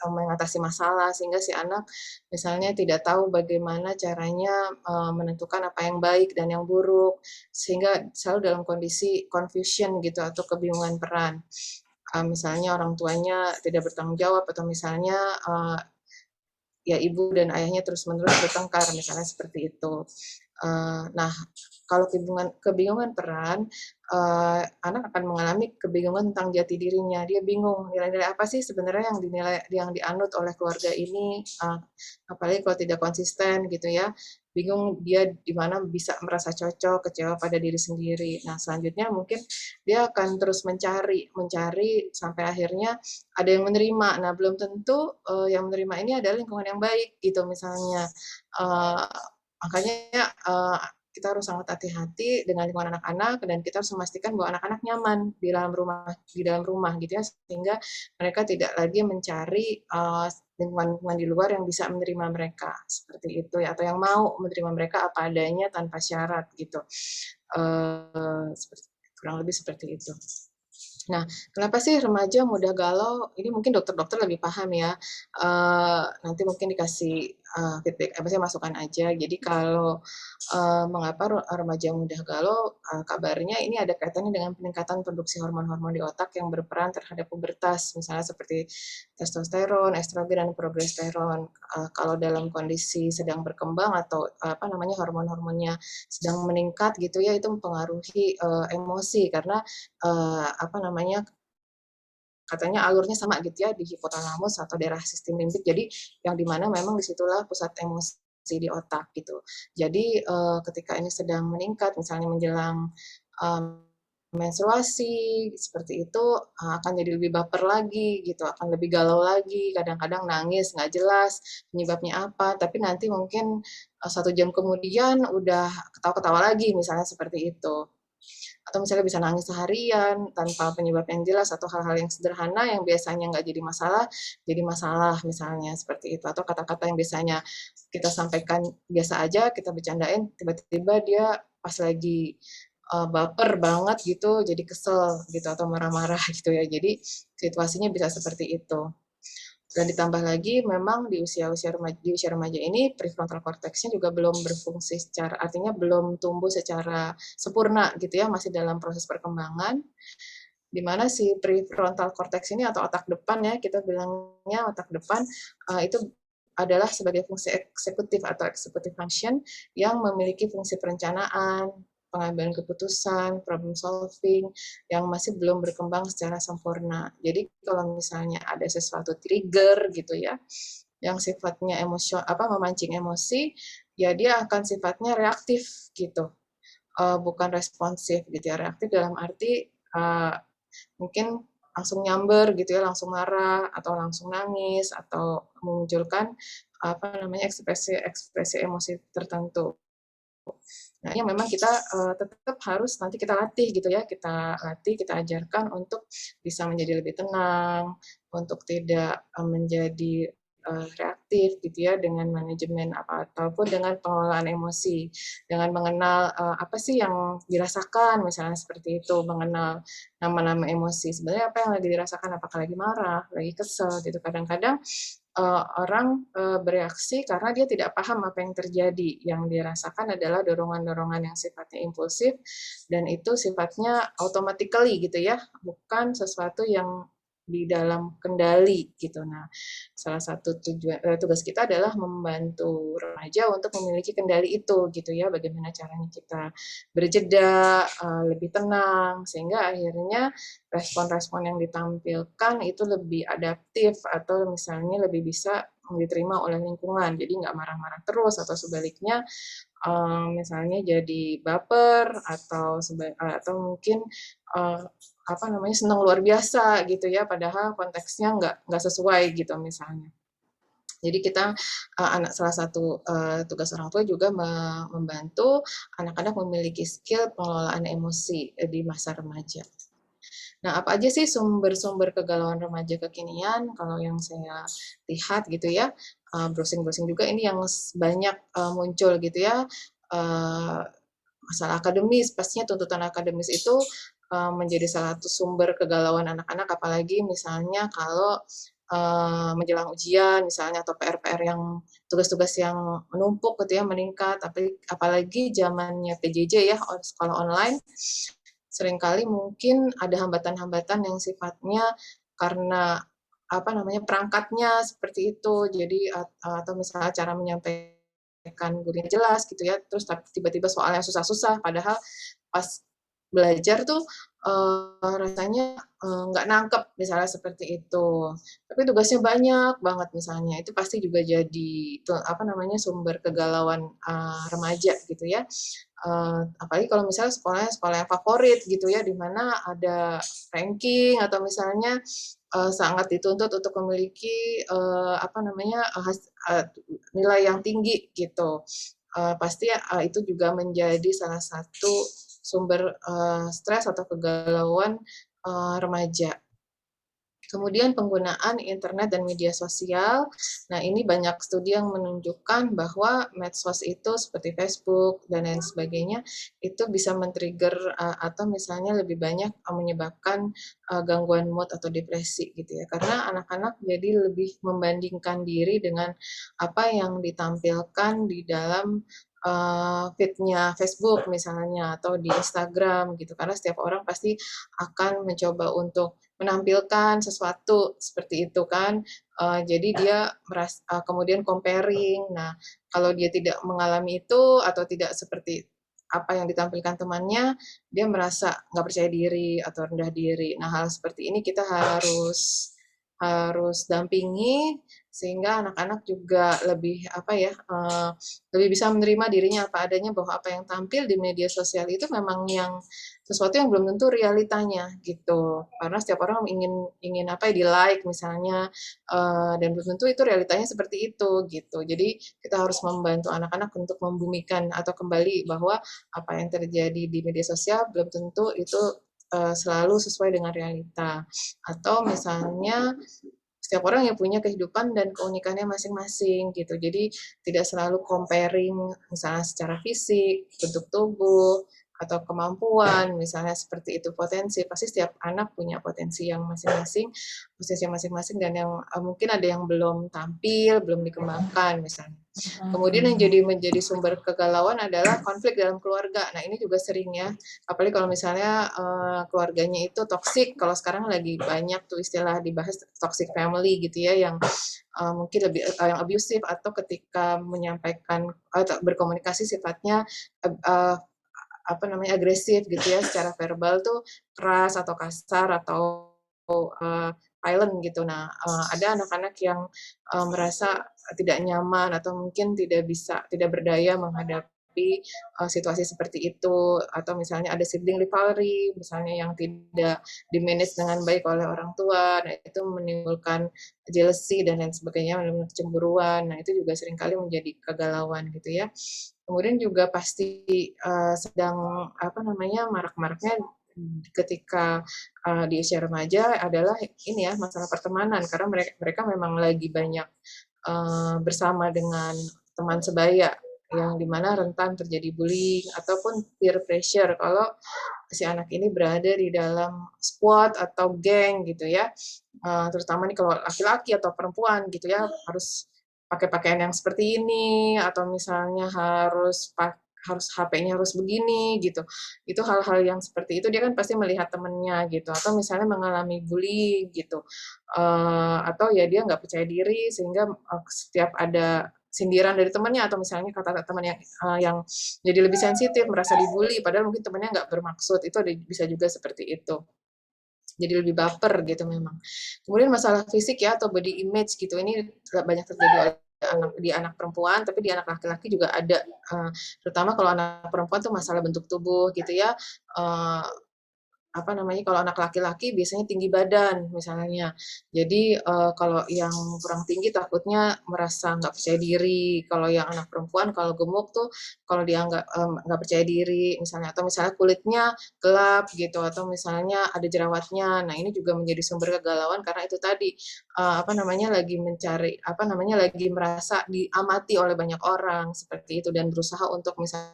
mengatasi masalah sehingga si anak misalnya tidak tahu bagaimana caranya menentukan apa yang baik dan yang buruk sehingga selalu dalam kondisi confusion gitu atau kebingungan peran. Misalnya orang tuanya tidak bertanggung jawab atau misalnya ya ibu dan ayahnya terus-menerus bertengkar misalnya seperti itu. Nah, kalau kebingungan peran, anak akan mengalami kebingungan tentang jati dirinya. Dia bingung nilai-nilai apa sih sebenarnya yang dianut oleh keluarga ini, apalagi kalau tidak konsisten gitu ya. Bingung dia di mana bisa merasa cocok, kecewa pada diri sendiri. Nah, selanjutnya mungkin dia akan terus mencari, mencari sampai akhirnya ada yang menerima. Nah, belum tentu yang menerima ini adalah lingkungan yang baik gitu misalnya. Uh, Makanya kita harus sangat hati-hati dengan lingkungan anak-anak dan kita harus memastikan bahwa anak-anak nyaman di dalam rumah gitu ya sehingga mereka tidak lagi mencari lingkungan-lingkungan di luar yang bisa menerima mereka seperti itu ya atau yang mau menerima mereka apa adanya tanpa syarat gitu. Kurang lebih seperti itu. Nah, kenapa sih remaja mudah galau? Ini mungkin dokter-dokter lebih paham ya. Nanti mungkin dikasih feedback, apa sih masukan aja. Jadi kalau mengapa remaja mudah galau, kabarnya ini ada kaitannya dengan peningkatan produksi hormon-hormon di otak yang berperan terhadap pubertas, misalnya seperti testosteron, estrogen, dan progesteron. Kalau dalam kondisi sedang berkembang atau apa namanya hormon-hormonnya sedang meningkat gitu ya, itu mempengaruhi emosi karena apa namanya katanya alurnya sama gitu ya di hipotalamus atau daerah sistem limbik. Jadi yang dimana memang disitulah pusat emosi di otak gitu. Jadi ketika ini sedang meningkat, misalnya menjelang menstruasi seperti itu akan jadi lebih baper lagi gitu, akan lebih galau lagi, kadang-kadang nangis nggak jelas penyebabnya apa, tapi nanti mungkin 1 jam kemudian udah ketawa-ketawa lagi misalnya seperti itu atau misalnya bisa nangis seharian tanpa penyebab yang jelas atau hal-hal yang sederhana yang biasanya nggak jadi masalah misalnya seperti itu atau kata-kata yang biasanya kita sampaikan biasa aja kita bercandain tiba-tiba dia pas lagi baper banget gitu jadi kesel gitu atau marah-marah gitu ya jadi situasinya bisa seperti itu. Dan ditambah lagi memang di usia remaja ini prefrontal cortex-nya juga belum berfungsi secara artinya belum tumbuh secara sempurna gitu ya, masih dalam proses perkembangan. Di mana si prefrontal cortex ini atau otak depan ya, kita bilangnya otak depan itu adalah sebagai fungsi eksekutif atau executive function yang memiliki fungsi perencanaan, pengambilan keputusan, problem solving yang masih belum berkembang secara sempurna. Jadi kalau misalnya ada sesuatu trigger gitu ya, yang sifatnya memancing emosi, ya dia akan sifatnya reaktif gitu, bukan responsif gitu ya. Reaktif dalam arti mungkin langsung nyamber gitu ya, langsung marah atau langsung nangis atau memunculkan apa namanya ekspresi emosi tertentu. Nah, yang memang kita tetap harus nanti kita latih gitu ya, kita latih, kita ajarkan untuk bisa menjadi lebih tenang, untuk tidak menjadi reaktif gitu ya dengan manajemen ataupun dengan pengelolaan emosi, dengan mengenal apa sih yang dirasakan misalnya seperti itu, mengenal nama-nama emosi. Sebenarnya apa yang lagi dirasakan, apakah lagi marah, lagi kesel gitu. Kadang-kadang orang bereaksi karena dia tidak paham apa yang terjadi. Yang dirasakan adalah dorongan-dorongan yang sifatnya impulsif dan itu sifatnya automatically gitu ya, bukan sesuatu yang di dalam kendali gitu. Nah, salah satu tugas kita adalah membantu remaja untuk memiliki kendali itu gitu ya. Bagaimana caranya kita berjeda, lebih tenang sehingga akhirnya respon-respon yang ditampilkan itu lebih adaptif atau misalnya lebih bisa diterima oleh lingkungan. Jadi nggak marah-marah terus atau sebaliknya misalnya jadi baper atau mungkin apa namanya senang luar biasa gitu ya padahal konteksnya nggak sesuai gitu misalnya. Jadi kita salah satu tugas orang tua juga membantu anak-anak memiliki skill pengelolaan emosi di masa remaja. Nah, apa aja sih sumber-sumber kegalauan remaja kekinian? Kalau yang saya lihat gitu ya, browsing-browsing juga ini yang banyak muncul gitu ya, masalah akademis, pastinya tuntutan akademis itu menjadi salah satu sumber kegalauan anak-anak, apalagi misalnya kalau menjelang ujian misalnya atau PR-PR yang tugas-tugas yang menumpuk gitu ya, meningkat, tapi apalagi zamannya PJJ ya, sekolah online, seringkali mungkin ada hambatan-hambatan yang sifatnya karena apa namanya perangkatnya seperti itu, jadi atau misalnya cara menyampaikan gurunya jelas gitu ya, terus tiba-tiba soalnya susah-susah, padahal pas belajar tuh rasanya nggak nangkep misalnya seperti itu. Tapi tugasnya banyak banget misalnya, itu pasti juga jadi apa namanya sumber kegalauan remaja gitu ya. Apalagi kalau misalnya sekolahnya sekolah yang favorit gitu ya, di mana ada ranking atau misalnya sangat dituntut untuk memiliki apa namanya nilai yang tinggi gitu. Pasti itu juga menjadi salah satu sumber stres atau kegalauan remaja. Kemudian penggunaan internet dan media sosial. Nah, ini banyak studi yang menunjukkan bahwa medsos itu seperti Facebook dan lain sebagainya itu bisa men-trigger atau misalnya lebih banyak menyebabkan gangguan mood atau depresi gitu ya. Karena anak-anak jadi lebih membandingkan diri dengan apa yang ditampilkan di dalam feed-nya Facebook misalnya atau di Instagram gitu. Karena setiap orang pasti akan mencoba untuk menampilkan sesuatu seperti itu kan, jadi dia kemudian comparing. Nah, kalau dia tidak mengalami itu atau tidak seperti apa yang ditampilkan temannya, dia merasa nggak percaya diri atau rendah diri. Nah, hal seperti ini kita harus harus dampingi sehingga anak-anak juga lebih apa ya, lebih bisa menerima dirinya apa adanya bahwa apa yang tampil di media sosial itu memang yang sesuatu yang belum tentu realitanya gitu. Karena setiap orang ingin ingin apa ya, di-like misalnya, dan belum tentu itu realitanya seperti itu gitu. Jadi kita harus membantu anak-anak untuk membumikan atau kembali bahwa apa yang terjadi di media sosial belum tentu itu selalu sesuai dengan realita. Atau misalnya setiap orang yang punya kehidupan dan keunikannya masing-masing gitu. Jadi tidak selalu comparing misalnya secara fisik, bentuk tubuh, atau kemampuan, misalnya seperti itu potensi. Pasti setiap anak punya potensi yang masing-masing, potensi masing-masing dan yang mungkin ada yang belum tampil, belum dikembangkan misalnya. Kemudian yang menjadi sumber kegalauan adalah konflik dalam keluarga. Nah, ini juga sering ya, apalagi kalau misalnya keluarganya itu toksik. Kalau sekarang lagi banyak tuh istilah dibahas toxic family gitu ya, yang mungkin lebih yang abusive atau ketika menyampaikan atau berkomunikasi sifatnya uh, apa namanya agresif gitu ya, secara verbal tuh keras atau kasar atau violent gitu. Nah, ada anak-anak yang merasa tidak nyaman atau mungkin tidak berdaya menghadapi situasi seperti itu, atau misalnya ada sibling rivalry, misalnya yang tidak di-manage dengan baik oleh orang tua. Nah, itu menimbulkan jealousy dan lain sebagainya, menimbulkan kecemburuan. Nah, itu juga seringkali menjadi kegalauan gitu ya. Kemudian juga pasti sedang apa namanya marak-maraknya ketika di usia remaja adalah ini ya masalah pertemanan, karena mereka memang lagi banyak bersama dengan teman sebaya yang dimana rentan terjadi bullying ataupun peer pressure kalau si anak ini berada di dalam squad atau geng gitu ya. Terutama nih kalau laki-laki atau perempuan gitu ya, harus pakai pakaian yang seperti ini atau misalnya harus HP-nya harus begini gitu. Itu hal-hal yang seperti itu dia kan pasti melihat temennya gitu atau misalnya mengalami bullying gitu. Atau ya dia nggak percaya diri sehingga setiap ada sindiran dari temannya atau misalnya kata-kata teman yang jadi lebih sensitif, merasa dibully padahal mungkin temannya nggak bermaksud, itu bisa juga seperti itu. Jadi lebih baper gitu memang. Kemudian masalah fisik ya atau body image gitu, ini banyak terjadi di anak perempuan, tapi di anak laki-laki juga ada, terutama kalau anak perempuan tuh masalah bentuk tubuh gitu ya, apa namanya, kalau anak laki-laki biasanya tinggi badan misalnya. Jadi, kalau yang kurang tinggi takutnya merasa nggak percaya diri, kalau yang anak perempuan kalau gemuk tuh, kalau dia nggak percaya diri misalnya, atau misalnya kulitnya gelap gitu, atau misalnya ada jerawatnya. Nah, ini juga menjadi sumber kegalauan karena itu tadi, apa namanya, lagi mencari apa namanya, lagi merasa diamati oleh banyak orang, seperti itu, dan berusaha untuk misalnya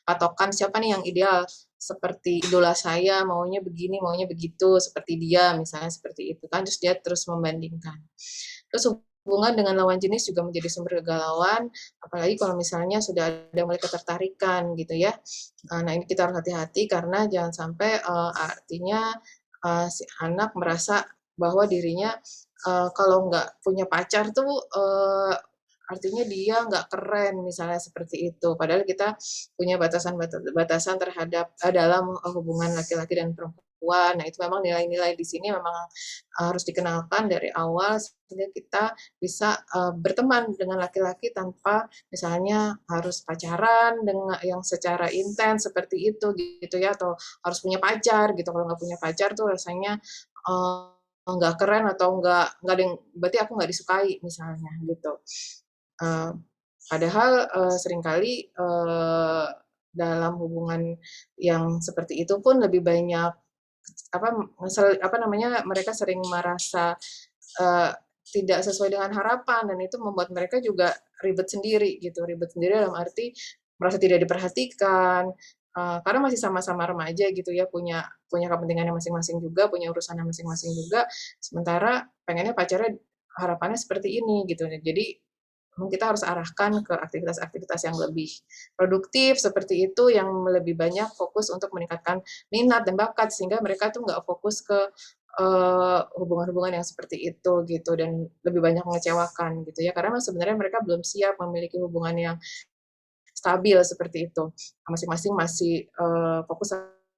patokan siapa nih yang ideal seperti idola saya, maunya begini, maunya begitu, seperti dia, misalnya seperti itu kan, terus dia terus membandingkan. Terus hubungan dengan lawan jenis juga menjadi sumber kegalauan, apalagi kalau misalnya sudah ada mulai ketertarikan gitu ya. Nah ini kita harus hati-hati karena jangan sampai artinya si anak merasa bahwa dirinya kalau nggak punya pacar tuh artinya dia nggak keren misalnya seperti itu. Padahal kita punya batasan terhadap dalam hubungan laki-laki dan perempuan. Nah itu memang nilai-nilai di sini memang harus dikenalkan dari awal sehingga kita bisa berteman dengan laki-laki tanpa misalnya harus pacaran dengan yang secara intens seperti itu gitu ya, atau harus punya pacar gitu. Kalau nggak punya pacar tuh rasanya nggak keren atau nggak ada yang berarti aku nggak disukai misalnya gitu. Uh, Padahal seringkali dalam hubungan yang seperti itu pun lebih banyak apa namanya mereka sering merasa uh, tidak sesuai dengan harapan dan itu membuat mereka juga ribet sendiri dalam arti merasa tidak diperhatikan karena masih sama-sama remaja gitu ya punya punya kepentingannya masing-masing juga punya urusannya masing-masing juga sementara pengennya pacarnya harapannya seperti ini gitu jadi kita harus arahkan ke aktivitas-aktivitas yang lebih produktif seperti itu yang lebih banyak fokus untuk meningkatkan minat dan bakat sehingga mereka tuh nggak fokus ke hubungan-hubungan yang seperti itu gitu dan lebih banyak mengecewakan gitu ya karena sebenarnya mereka belum siap memiliki hubungan yang stabil seperti itu masing-masing masih fokus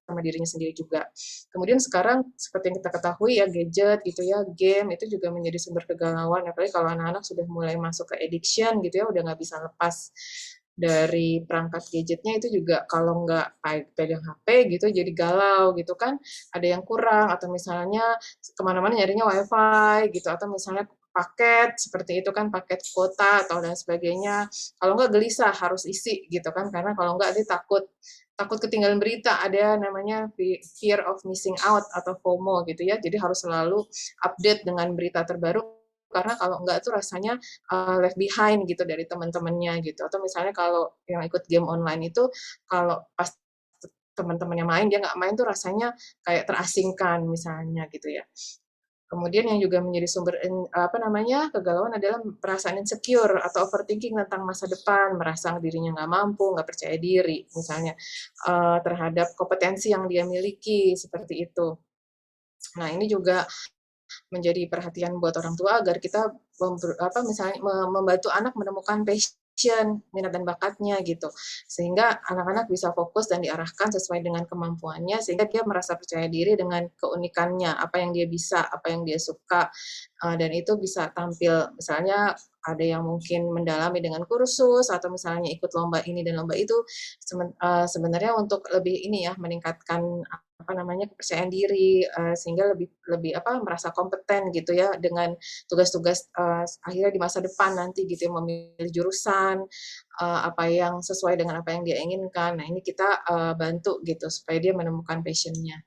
sama dirinya sendiri juga. Kemudian sekarang seperti yang kita ketahui ya gadget gitu ya, game itu juga menjadi sumber kegalauan apalagi kalau anak-anak sudah mulai masuk ke addiction gitu ya udah nggak bisa lepas dari perangkat gadgetnya itu juga kalau nggak pegang HP gitu jadi galau gitu kan ada yang kurang atau misalnya kemana-mana nyarinya wifi gitu atau misalnya paket seperti itu kan paket kuota atau dan sebagainya kalau nggak gelisah harus isi gitu kan karena kalau nggak dia takut takut ketinggalan berita ada namanya fear of missing out atau FOMO gitu ya jadi harus selalu update dengan berita terbaru karena kalau enggak tuh rasanya left behind gitu dari teman-temannya gitu atau misalnya kalau yang ikut game online itu kalau pas teman-temannya main dia nggak main tuh rasanya kayak terasingkan misalnya gitu ya kemudian yang juga menjadi sumber apa namanya kegalauan adalah perasaan insecure atau overthinking tentang masa depan merasa dirinya nggak mampu nggak percaya diri misalnya terhadap kompetensi yang dia miliki seperti itu nah ini juga menjadi perhatian buat orang tua agar kita misalnya membantu anak menemukan passion, minat dan bakatnya gitu. Sehingga anak-anak bisa fokus dan diarahkan sesuai dengan kemampuannya sehingga dia merasa percaya diri dengan keunikannya, apa yang dia bisa, apa yang dia suka dan itu bisa tampil misalnya ada yang mungkin mendalami dengan kursus atau misalnya ikut lomba ini dan lomba itu sebenarnya untuk lebih ini ya meningkatkan apa namanya kepercayaan diri sehingga lebih lebih apa merasa kompeten gitu ya dengan tugas-tugas akhirnya di masa depan nanti gitu ya memilih jurusan apa yang sesuai dengan apa yang dia inginkan. Nah ini kita bantu gitu supaya dia menemukan passionnya.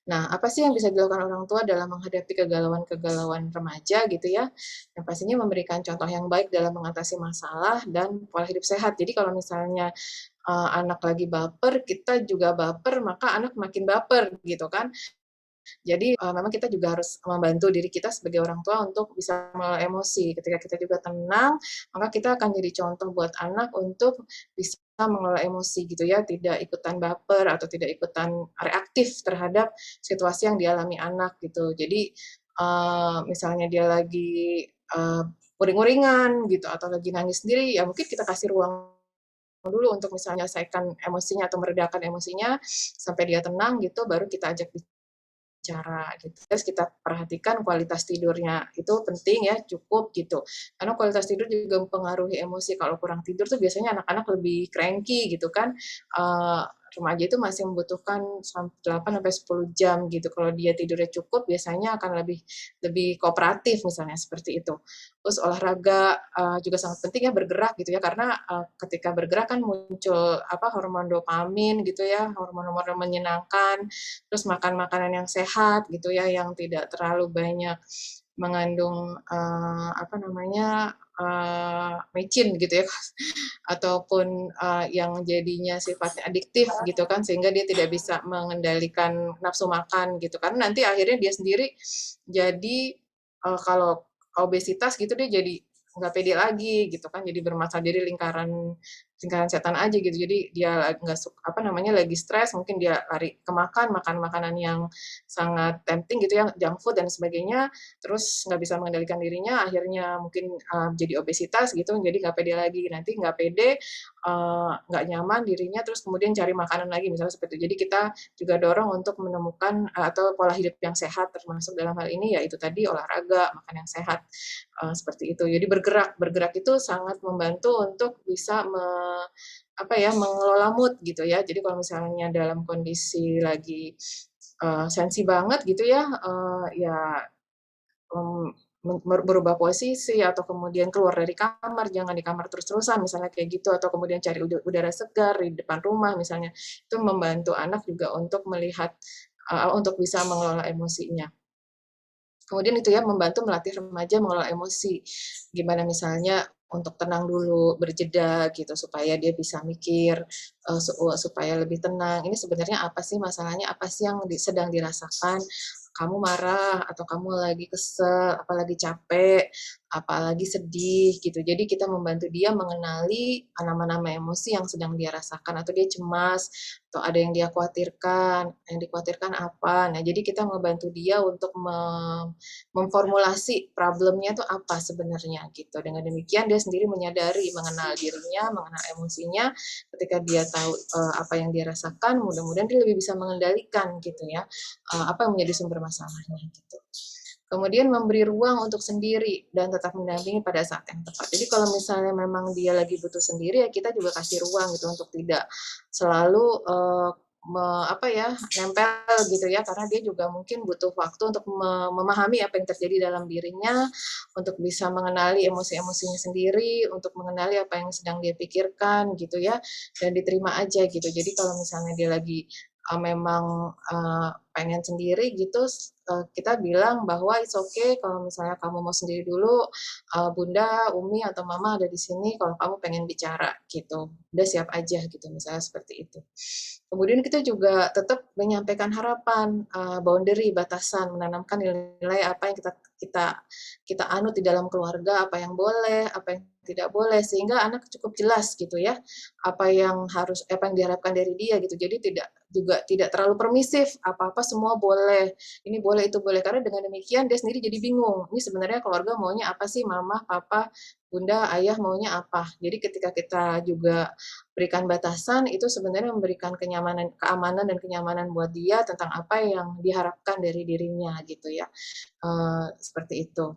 Nah, apa sih yang bisa dilakukan orang tua dalam menghadapi kegalauan-kegalauan remaja gitu ya? Yang pastinya memberikan contoh yang baik dalam mengatasi masalah dan pola hidup sehat. Jadi kalau misalnya anak lagi baper, kita juga baper, maka anak makin baper gitu kan. Jadi memang kita juga harus membantu diri kita sebagai orang tua untuk bisa mengelola emosi. Ketika kita juga tenang, maka kita akan jadi contoh buat anak untuk bisa mengelola emosi gitu ya, tidak ikutan baper atau tidak ikutan reaktif terhadap situasi yang dialami anak gitu. Jadi misalnya dia lagi uring-uringan gitu atau lagi nangis sendiri, ya mungkin kita kasih ruang dulu untuk misalnya selesaikan emosinya atau meredakan emosinya sampai dia tenang gitu, baru kita ajak bicara gitu. Terus kita perhatikan kualitas tidurnya, itu penting ya, cukup gitu. Karena kualitas tidur juga mempengaruhi emosi, kalau kurang tidur tuh biasanya anak-anak lebih cranky gitu kan, remaja itu masih membutuhkan 8 sampai 10 jam gitu, kalau dia tidurnya cukup biasanya akan lebih lebih kooperatif misalnya seperti itu. Terus olahraga, juga sangat penting ya bergerak gitu ya, karena, ketika bergerak kan muncul apa, hormon dopamin gitu ya, hormon-hormon menyenangkan, terus makan makanan yang sehat gitu ya, yang tidak terlalu banyak mengandung apa namanya micin gitu ya, ataupun yang jadinya sifatnya adiktif gitu kan, sehingga dia tidak bisa mengendalikan nafsu makan gitu kan, nanti akhirnya dia sendiri jadi kalau obesitas gitu dia jadi nggak pede lagi gitu kan, jadi bermasalah, jadi lingkaran lingkaran setan aja gitu. Jadi dia nggak apa namanya lagi stres, mungkin dia lari ke makan makanan yang sangat tempting gitu ya, junk food dan sebagainya, terus nggak bisa mengendalikan dirinya, akhirnya mungkin jadi obesitas gitu, jadi nggak pede lagi, nanti nggak pede, nggak nyaman dirinya, terus kemudian cari makanan lagi misalnya seperti itu. Jadi kita juga dorong untuk menemukan atau pola hidup yang sehat, termasuk dalam hal ini yaitu tadi olahraga, makan yang sehat, seperti itu. Jadi bergerak, bergerak itu sangat membantu untuk bisa apa ya, mengelola mood gitu ya. Jadi kalau misalnya dalam kondisi lagi sensi banget gitu ya, ya berubah posisi atau kemudian keluar dari kamar, jangan di kamar terus-terusan misalnya kayak gitu, atau kemudian cari udara segar di depan rumah misalnya. Itu membantu anak juga untuk melihat untuk bisa mengelola emosinya. Kemudian itu ya membantu melatih remaja mengelola emosi. Gimana misalnya untuk tenang dulu, berjeda gitu supaya dia bisa mikir supaya lebih tenang. Ini sebenarnya apa sih masalahnya? Apa sih yang sedang dirasakan? Kamu marah atau kamu lagi kesel, apalagi capek, apalagi sedih gitu. Jadi kita membantu dia mengenali nama-nama emosi yang sedang dia rasakan, atau dia cemas atau ada yang dia khawatirkan. Yang dikhawatirkan apa? Nah, jadi kita membantu dia untuk memformulasi problemnya itu apa sebenarnya gitu. Dengan demikian dia sendiri menyadari, mengenal dirinya, mengenal emosinya. Ketika dia tahu apa yang dia rasakan, mudah-mudahan dia lebih bisa mengendalikan gitu ya, apa yang menjadi sumber masalahnya gitu. Kemudian memberi ruang untuk sendiri dan tetap mendampingi pada saat yang tepat. Jadi kalau misalnya memang dia lagi butuh sendiri, ya kita juga kasih ruang gitu untuk tidak selalu apa ya, nempel gitu ya, karena dia juga mungkin butuh waktu untuk memahami apa yang terjadi dalam dirinya, untuk bisa mengenali emosi-emosinya sendiri, untuk mengenali apa yang sedang dia pikirkan gitu ya, dan diterima aja gitu. Jadi kalau misalnya dia lagi memang pengen sendiri gitu, kita bilang bahwa it's okay kalau misalnya kamu mau sendiri dulu, Bunda, Umi, atau Mama ada di sini kalau kamu pengen bicara gitu. Udah siap aja gitu, misalnya seperti itu. Kemudian kita juga tetap menyampaikan harapan, boundary, batasan, menanamkan nilai-nilai apa yang kita kita anut di dalam keluarga, apa yang boleh, apa yang tidak boleh, sehingga anak cukup jelas gitu ya, apa yang diharapkan dari dia gitu. Jadi tidak terlalu permisif, apa-apa semua boleh, ini boleh, itu boleh. Karena dengan demikian dia sendiri jadi bingung, ini sebenarnya keluarga maunya apa sih, mama, papa, bunda, ayah maunya apa. Jadi ketika kita juga berikan batasan, itu sebenarnya memberikan keamanan dan kenyamanan buat dia tentang apa yang diharapkan dari dirinya gitu ya. Seperti itu.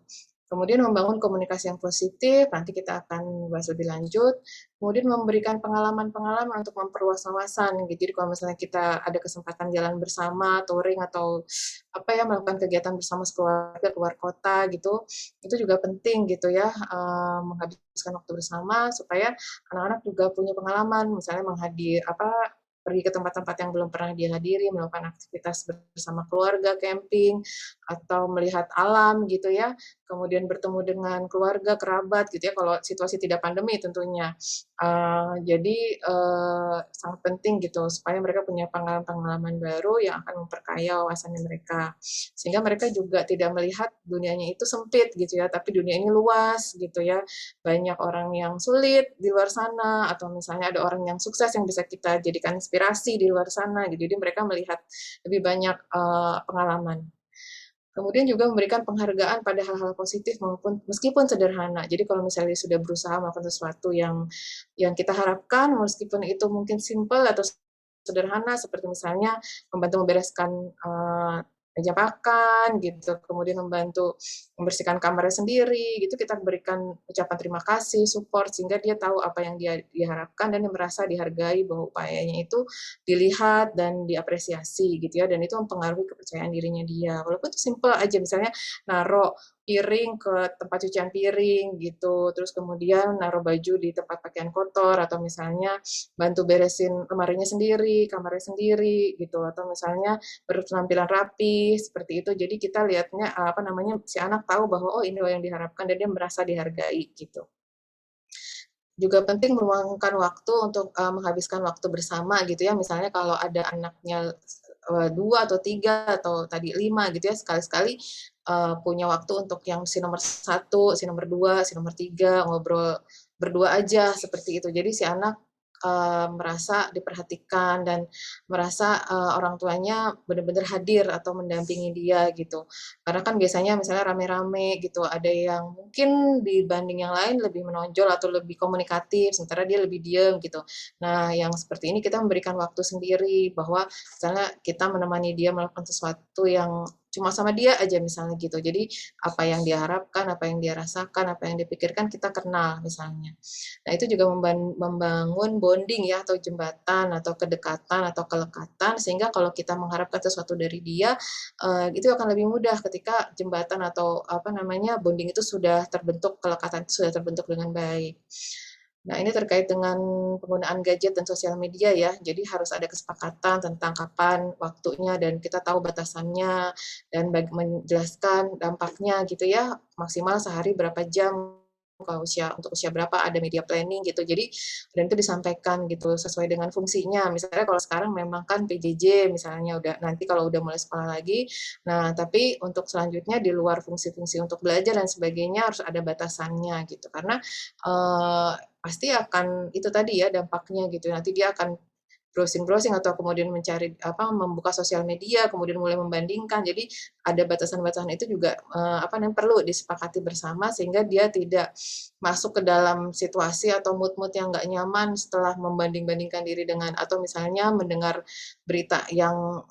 Kemudian membangun komunikasi yang positif, nanti kita akan bahas lebih lanjut. Kemudian memberikan pengalaman-pengalaman untuk memperluas wawasan gitu. Jadi kalau misalnya kita ada kesempatan jalan bersama, touring atau apa ya, melakukan kegiatan bersama sekeluarga keluar kota gitu, itu juga penting gitu ya, menghabiskan waktu bersama supaya anak-anak juga punya pengalaman, misalnya pergi ke tempat-tempat yang belum pernah dia hadiri, melakukan aktivitas bersama keluarga, camping, atau melihat alam gitu ya, kemudian bertemu dengan keluarga, kerabat gitu ya, kalau situasi tidak pandemi tentunya. Jadi sangat penting gitu supaya mereka punya pengalaman-pengalaman baru yang akan memperkaya wawasannya mereka. Sehingga mereka juga tidak melihat dunianya itu sempit gitu ya, tapi dunia ini luas gitu ya. Banyak orang yang sulit di luar sana, atau misalnya ada orang yang sukses yang bisa kita jadikan inspirasi di luar sana gitu. Jadi mereka melihat lebih banyak pengalaman. Kemudian juga memberikan penghargaan pada hal-hal positif maupun meskipun sederhana. Jadi kalau misalnya sudah berusaha melakukan sesuatu yang kita harapkan, meskipun itu mungkin simple atau sederhana, seperti misalnya membantu membereskan meja makan gitu, kemudian membantu membersihkan kamarnya sendiri gitu, kita berikan ucapan terima kasih, support, sehingga dia tahu apa yang dia diharapkan dan dia merasa dihargai bahwa upayanya itu dilihat dan diapresiasi gitu ya, dan itu mempengaruhi kepercayaan dirinya dia. Walaupun itu simple aja, misalnya naruh piring ke tempat cucian piring gitu, terus kemudian naruh baju di tempat pakaian kotor, atau misalnya bantu beresin lemarinya sendiri, kamarnya sendiri gitu, atau misalnya berpenampilan rapi seperti itu. Jadi kita lihatnya apa namanya, si anak tahu bahwa oh ini loh yang diharapkan, dan dia merasa dihargai gitu. Juga penting meluangkan waktu untuk menghabiskan waktu bersama gitu ya. Misalnya kalau ada anaknya 2 atau 3 atau tadi 5 gitu ya, sekali-sekali punya waktu untuk yang si nomor 1, si nomor 2, si nomor 3, ngobrol berdua aja seperti itu. Jadi si anak merasa diperhatikan dan merasa orang tuanya benar-benar hadir atau mendampingi dia gitu. Karena kan biasanya misalnya rame-rame gitu, ada yang mungkin dibanding yang lain lebih menonjol atau lebih komunikatif, sementara dia lebih diem gitu. Nah, yang seperti ini kita memberikan waktu sendiri, bahwa misalnya kita menemani dia melakukan sesuatu yang cuma sama dia aja misalnya gitu. Jadi apa yang dia harapkan, apa yang dia rasakan, apa yang dia pikirkan kita kenal misalnya. Nah, itu juga membangun bonding ya, atau jembatan atau kedekatan atau kelekatan, sehingga kalau kita mengharapkan sesuatu dari dia, itu akan lebih mudah ketika jembatan atau apa namanya, bonding itu sudah terbentuk, kelekatan itu sudah terbentuk dengan baik. Nah, ini terkait dengan penggunaan gadget dan sosial media ya. Jadi harus ada kesepakatan tentang kapan waktunya, dan kita tahu batasannya, dan menjelaskan dampaknya gitu ya. Maksimal sehari berapa jam, kalau untuk usia berapa ada media planning gitu. Jadi dan itu disampaikan gitu sesuai dengan fungsinya. Misalnya kalau sekarang memang kan PJJ misalnya, udah nanti kalau udah mulai sekolah lagi. Nah, tapi untuk selanjutnya di luar fungsi-fungsi untuk belajar dan sebagainya harus ada batasannya gitu. Karena pasti akan itu tadi ya dampaknya gitu. Nanti dia akan browsing-browsing atau kemudian mencari apa, membuka sosial media, kemudian mulai membandingkan. Jadi ada batasan-batasan itu juga apa namanya, perlu disepakati bersama, sehingga dia tidak masuk ke dalam situasi atau mood-mood yang nggak nyaman setelah membanding-bandingkan diri dengan, atau misalnya mendengar berita yang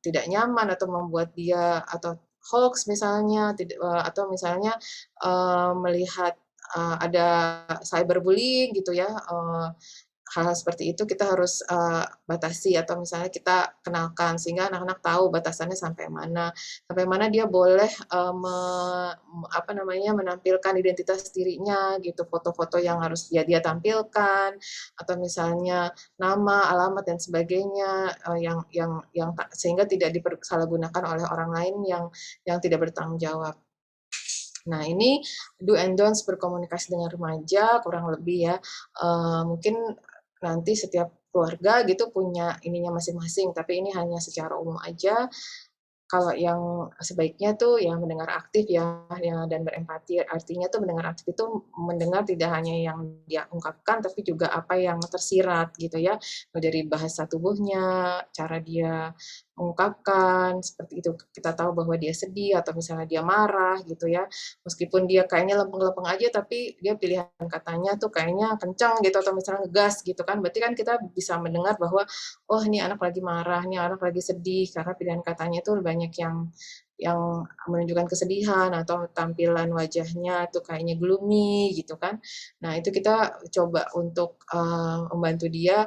tidak nyaman atau membuat dia, atau hoax misalnya, atau misalnya melihat ada cyberbullying gitu ya, hal-hal seperti itu kita harus batasi, atau misalnya kita kenalkan sehingga anak-anak tahu batasannya sampai mana dia boleh apa namanya, menampilkan identitas dirinya gitu, foto-foto yang harus dia tampilkan, atau misalnya nama, alamat dan sebagainya, yang sehingga tidak disalahgunakan oleh orang lain yang tidak bertanggung jawab. Nah, ini do and don'ts berkomunikasi dengan remaja kurang lebih ya. Mungkin nanti setiap keluarga gitu punya ininya masing-masing, tapi ini hanya secara umum aja. Kalau yang sebaiknya tuh yang mendengar aktif ya, dan berempati. Artinya tuh mendengar aktif itu mendengar tidak hanya yang dia ungkapkan, tapi juga apa yang tersirat gitu ya. Dari bahasa tubuhnya, cara dia mengungkapkan, seperti itu. Kita tahu bahwa dia sedih atau misalnya dia marah gitu ya. Meskipun dia kayaknya lempeng-lempeng aja, tapi dia pilihan katanya tuh kayaknya kencang gitu, atau misalnya ngegas gitu kan. Berarti kan kita bisa mendengar bahwa oh ini anak lagi marah, ini anak lagi sedih, karena pilihan katanya itu banyak yang menunjukkan kesedihan, atau tampilan wajahnya tuh kayaknya gloomy gitu kan. Nah, itu kita coba untuk membantu dia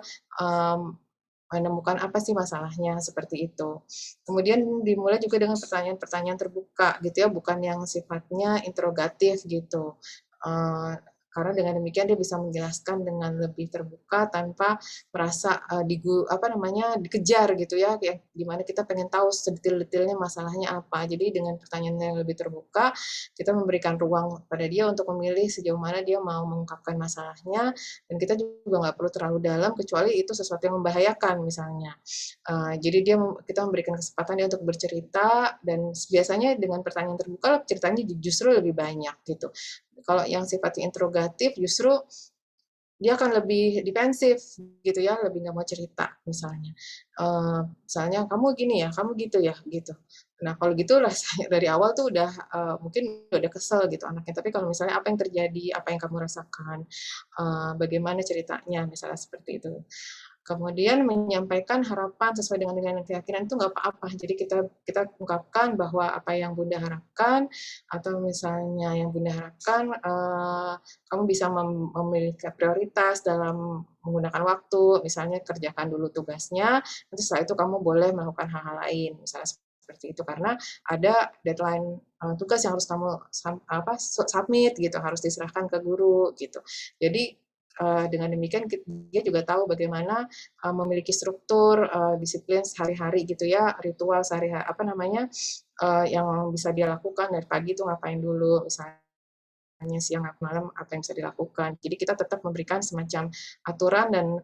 menemukan apa sih masalahnya, seperti itu. Kemudian dimulai juga dengan pertanyaan-pertanyaan terbuka gitu ya, bukan yang sifatnya interrogatif gitu. Eee, karena dengan demikian dia bisa menjelaskan dengan lebih terbuka tanpa merasa apa namanya, dikejar gitu ya, yang di kita pengen tahu sedetil-detilnya masalahnya apa. Jadi dengan pertanyaan yang lebih terbuka, kita memberikan ruang pada dia untuk memilih sejauh mana dia mau mengungkapkan masalahnya, dan kita juga nggak perlu terlalu dalam kecuali itu sesuatu yang membahayakan misalnya. Jadi kita memberikan kesempatan dia untuk bercerita, dan biasanya dengan pertanyaan terbuka ceritanya justru lebih banyak gitu. Kalau yang sifatnya interrogatif justru dia akan lebih defensif gitu ya, lebih nggak mau cerita misalnya. Misalnya, "Kamu gini ya, kamu gitu ya?" Gitu. Nah, kalau gitu rasanya dari awal tuh udah, mungkin udah kesel gitu anaknya, tapi kalau misalnya, "Apa yang terjadi? Apa yang kamu rasakan? Bagaimana ceritanya?" Misalnya seperti itu. Kemudian menyampaikan harapan sesuai dengan keyakinan itu nggak apa-apa. Jadi kita kita ungkapkan bahwa apa yang Bunda harapkan, atau misalnya yang Bunda harapkan, kamu bisa memiliki prioritas dalam menggunakan waktu, misalnya kerjakan dulu tugasnya, nanti setelah itu kamu boleh melakukan hal-hal lain, misalnya seperti itu. Karena ada deadline tugas yang harus kamu submit gitu, harus diserahkan ke guru gitu. Jadi dengan demikian dia juga tahu bagaimana memiliki struktur disiplin sehari-hari gitu ya, ritual sehari-hari yang bisa dia lakukan dari pagi itu ngapain dulu, misalnya siang atau malam apa yang bisa dilakukan. Jadi kita tetap memberikan semacam aturan dan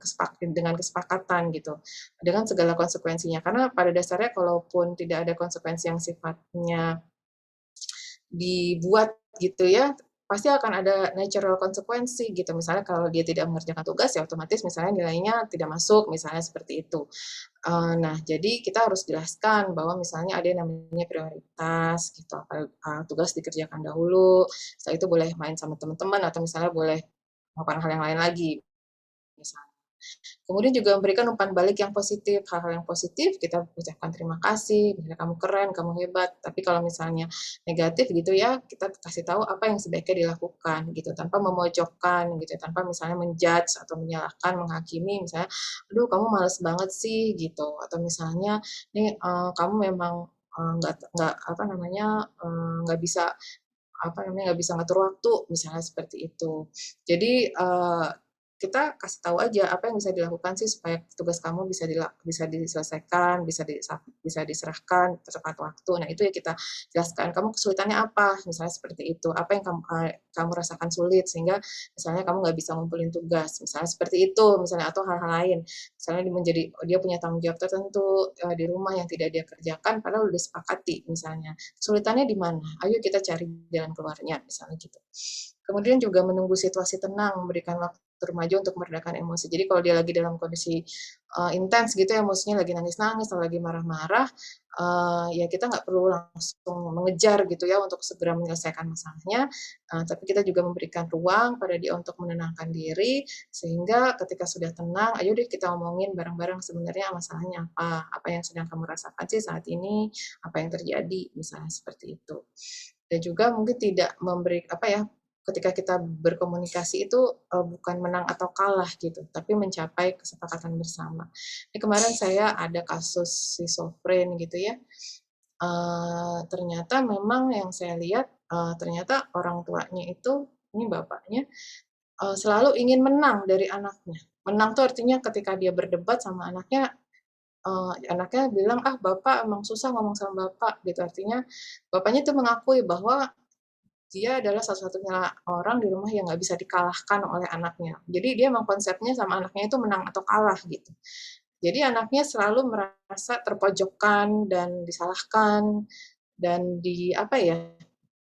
dengan kesepakatan gitu, dengan segala konsekuensinya. Karena pada dasarnya kalaupun tidak ada konsekuensi yang sifatnya dibuat gitu ya, pasti akan ada natural konsekuensi gitu. Misalnya kalau dia tidak mengerjakan tugas ya otomatis misalnya nilainya tidak masuk, misalnya seperti itu. Nah, jadi kita harus jelaskan bahwa misalnya ada yang namanya prioritas gitu, tugas dikerjakan dahulu, setelah itu boleh main sama teman-teman atau misalnya boleh melakukan hal yang lain lagi, misalnya. Kemudian juga memberikan umpan balik yang positif, hal-hal yang positif kita ucapkan terima kasih, misalnya kamu keren, kamu hebat. Tapi kalau misalnya negatif gitu ya, kita kasih tahu apa yang sebaiknya dilakukan gitu, tanpa memojokkan gitu, tanpa misalnya menjudge atau menyalahkan, menghakimi misalnya, aduh kamu males banget sih gitu, atau misalnya nih kamu memang nggak bisa nggak bisa ngatur waktu, misalnya seperti itu. Jadi kita kasih tahu aja apa yang bisa dilakukan sih supaya tugas kamu bisa diselesaikan, bisa diserahkan tepat waktu. Nah itu ya kita jelaskan, kamu kesulitannya apa, misalnya seperti itu. Apa yang kamu rasakan sulit sehingga misalnya kamu nggak bisa ngumpulin tugas, misalnya seperti itu, misalnya atau hal-hal lain. Misalnya dia punya tanggung jawab tertentu di rumah yang tidak dia kerjakan, padahal udah disepakati misalnya. Kesulitannya di mana? Ayo kita cari jalan keluarnya, misalnya gitu. Kemudian juga menunggu situasi tenang, memberikan waktu remaja untuk meredakan emosi. Jadi kalau dia lagi dalam kondisi intens gitu emosinya, lagi nangis-nangis atau lagi marah-marah, ya kita nggak perlu langsung mengejar gitu ya untuk segera menyelesaikan masalahnya, tapi kita juga memberikan ruang pada dia untuk menenangkan diri, sehingga ketika sudah tenang, ayo deh kita omongin bareng-bareng sebenarnya masalahnya apa yang sedang kamu rasakan sih saat ini, apa yang terjadi, misalnya seperti itu. Dan juga mungkin tidak memberi ketika kita berkomunikasi itu bukan menang atau kalah gitu, tapi mencapai kesepakatan bersama. Ini kemarin saya ada kasus schizofren gitu ya. Ternyata memang yang saya lihat ternyata orang tuanya itu, ini bapaknya, selalu ingin menang dari anaknya. Menang tuh artinya ketika dia berdebat sama anaknya, anaknya bilang, "Ah, bapak emang susah ngomong sama bapak," gitu. Artinya bapaknya tuh mengakui bahwa dia adalah satu-satunya orang di rumah yang nggak bisa dikalahkan oleh anaknya. Jadi dia emang konsepnya sama anaknya itu menang atau kalah gitu. Jadi anaknya selalu merasa terpojokkan dan disalahkan dan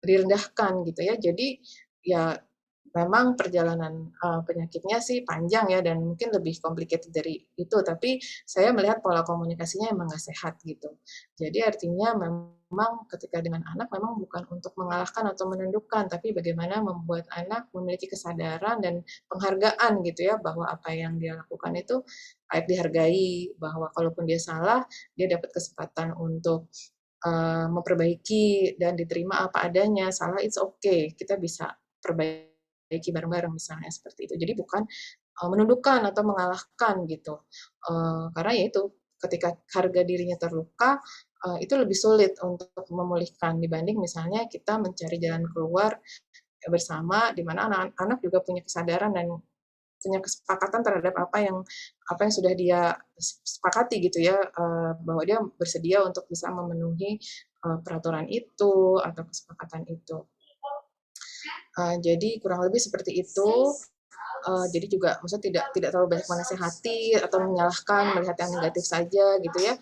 direndahkan gitu ya. Jadi ya memang perjalanan penyakitnya sih panjang ya dan mungkin lebih complicated dari itu, tapi saya melihat pola komunikasinya emang nggak sehat gitu. Jadi artinya memang ketika dengan anak memang bukan untuk mengalahkan atau menundukkan, tapi bagaimana membuat anak memiliki kesadaran dan penghargaan gitu ya, bahwa apa yang dia lakukan itu layak dihargai, bahwa kalaupun dia salah, dia dapat kesempatan untuk memperbaiki dan diterima apa adanya, salah it's okay, kita bisa perbaiki bareng-bareng misalnya seperti itu. Jadi bukan menundukkan atau mengalahkan gitu. Karena ya itu ketika harga dirinya terluka itu lebih sulit untuk memulihkan dibanding misalnya kita mencari jalan keluar bersama di mana anak-anak juga punya kesadaran dan punya kesepakatan terhadap apa yang sudah dia sepakati gitu ya, bahwa dia bersedia untuk bisa memenuhi peraturan itu atau kesepakatan itu. Jadi kurang lebih seperti itu. Jadi juga maksudnya tidak terlalu banyak menasehati atau menyalahkan, melihat yang negatif saja gitu ya.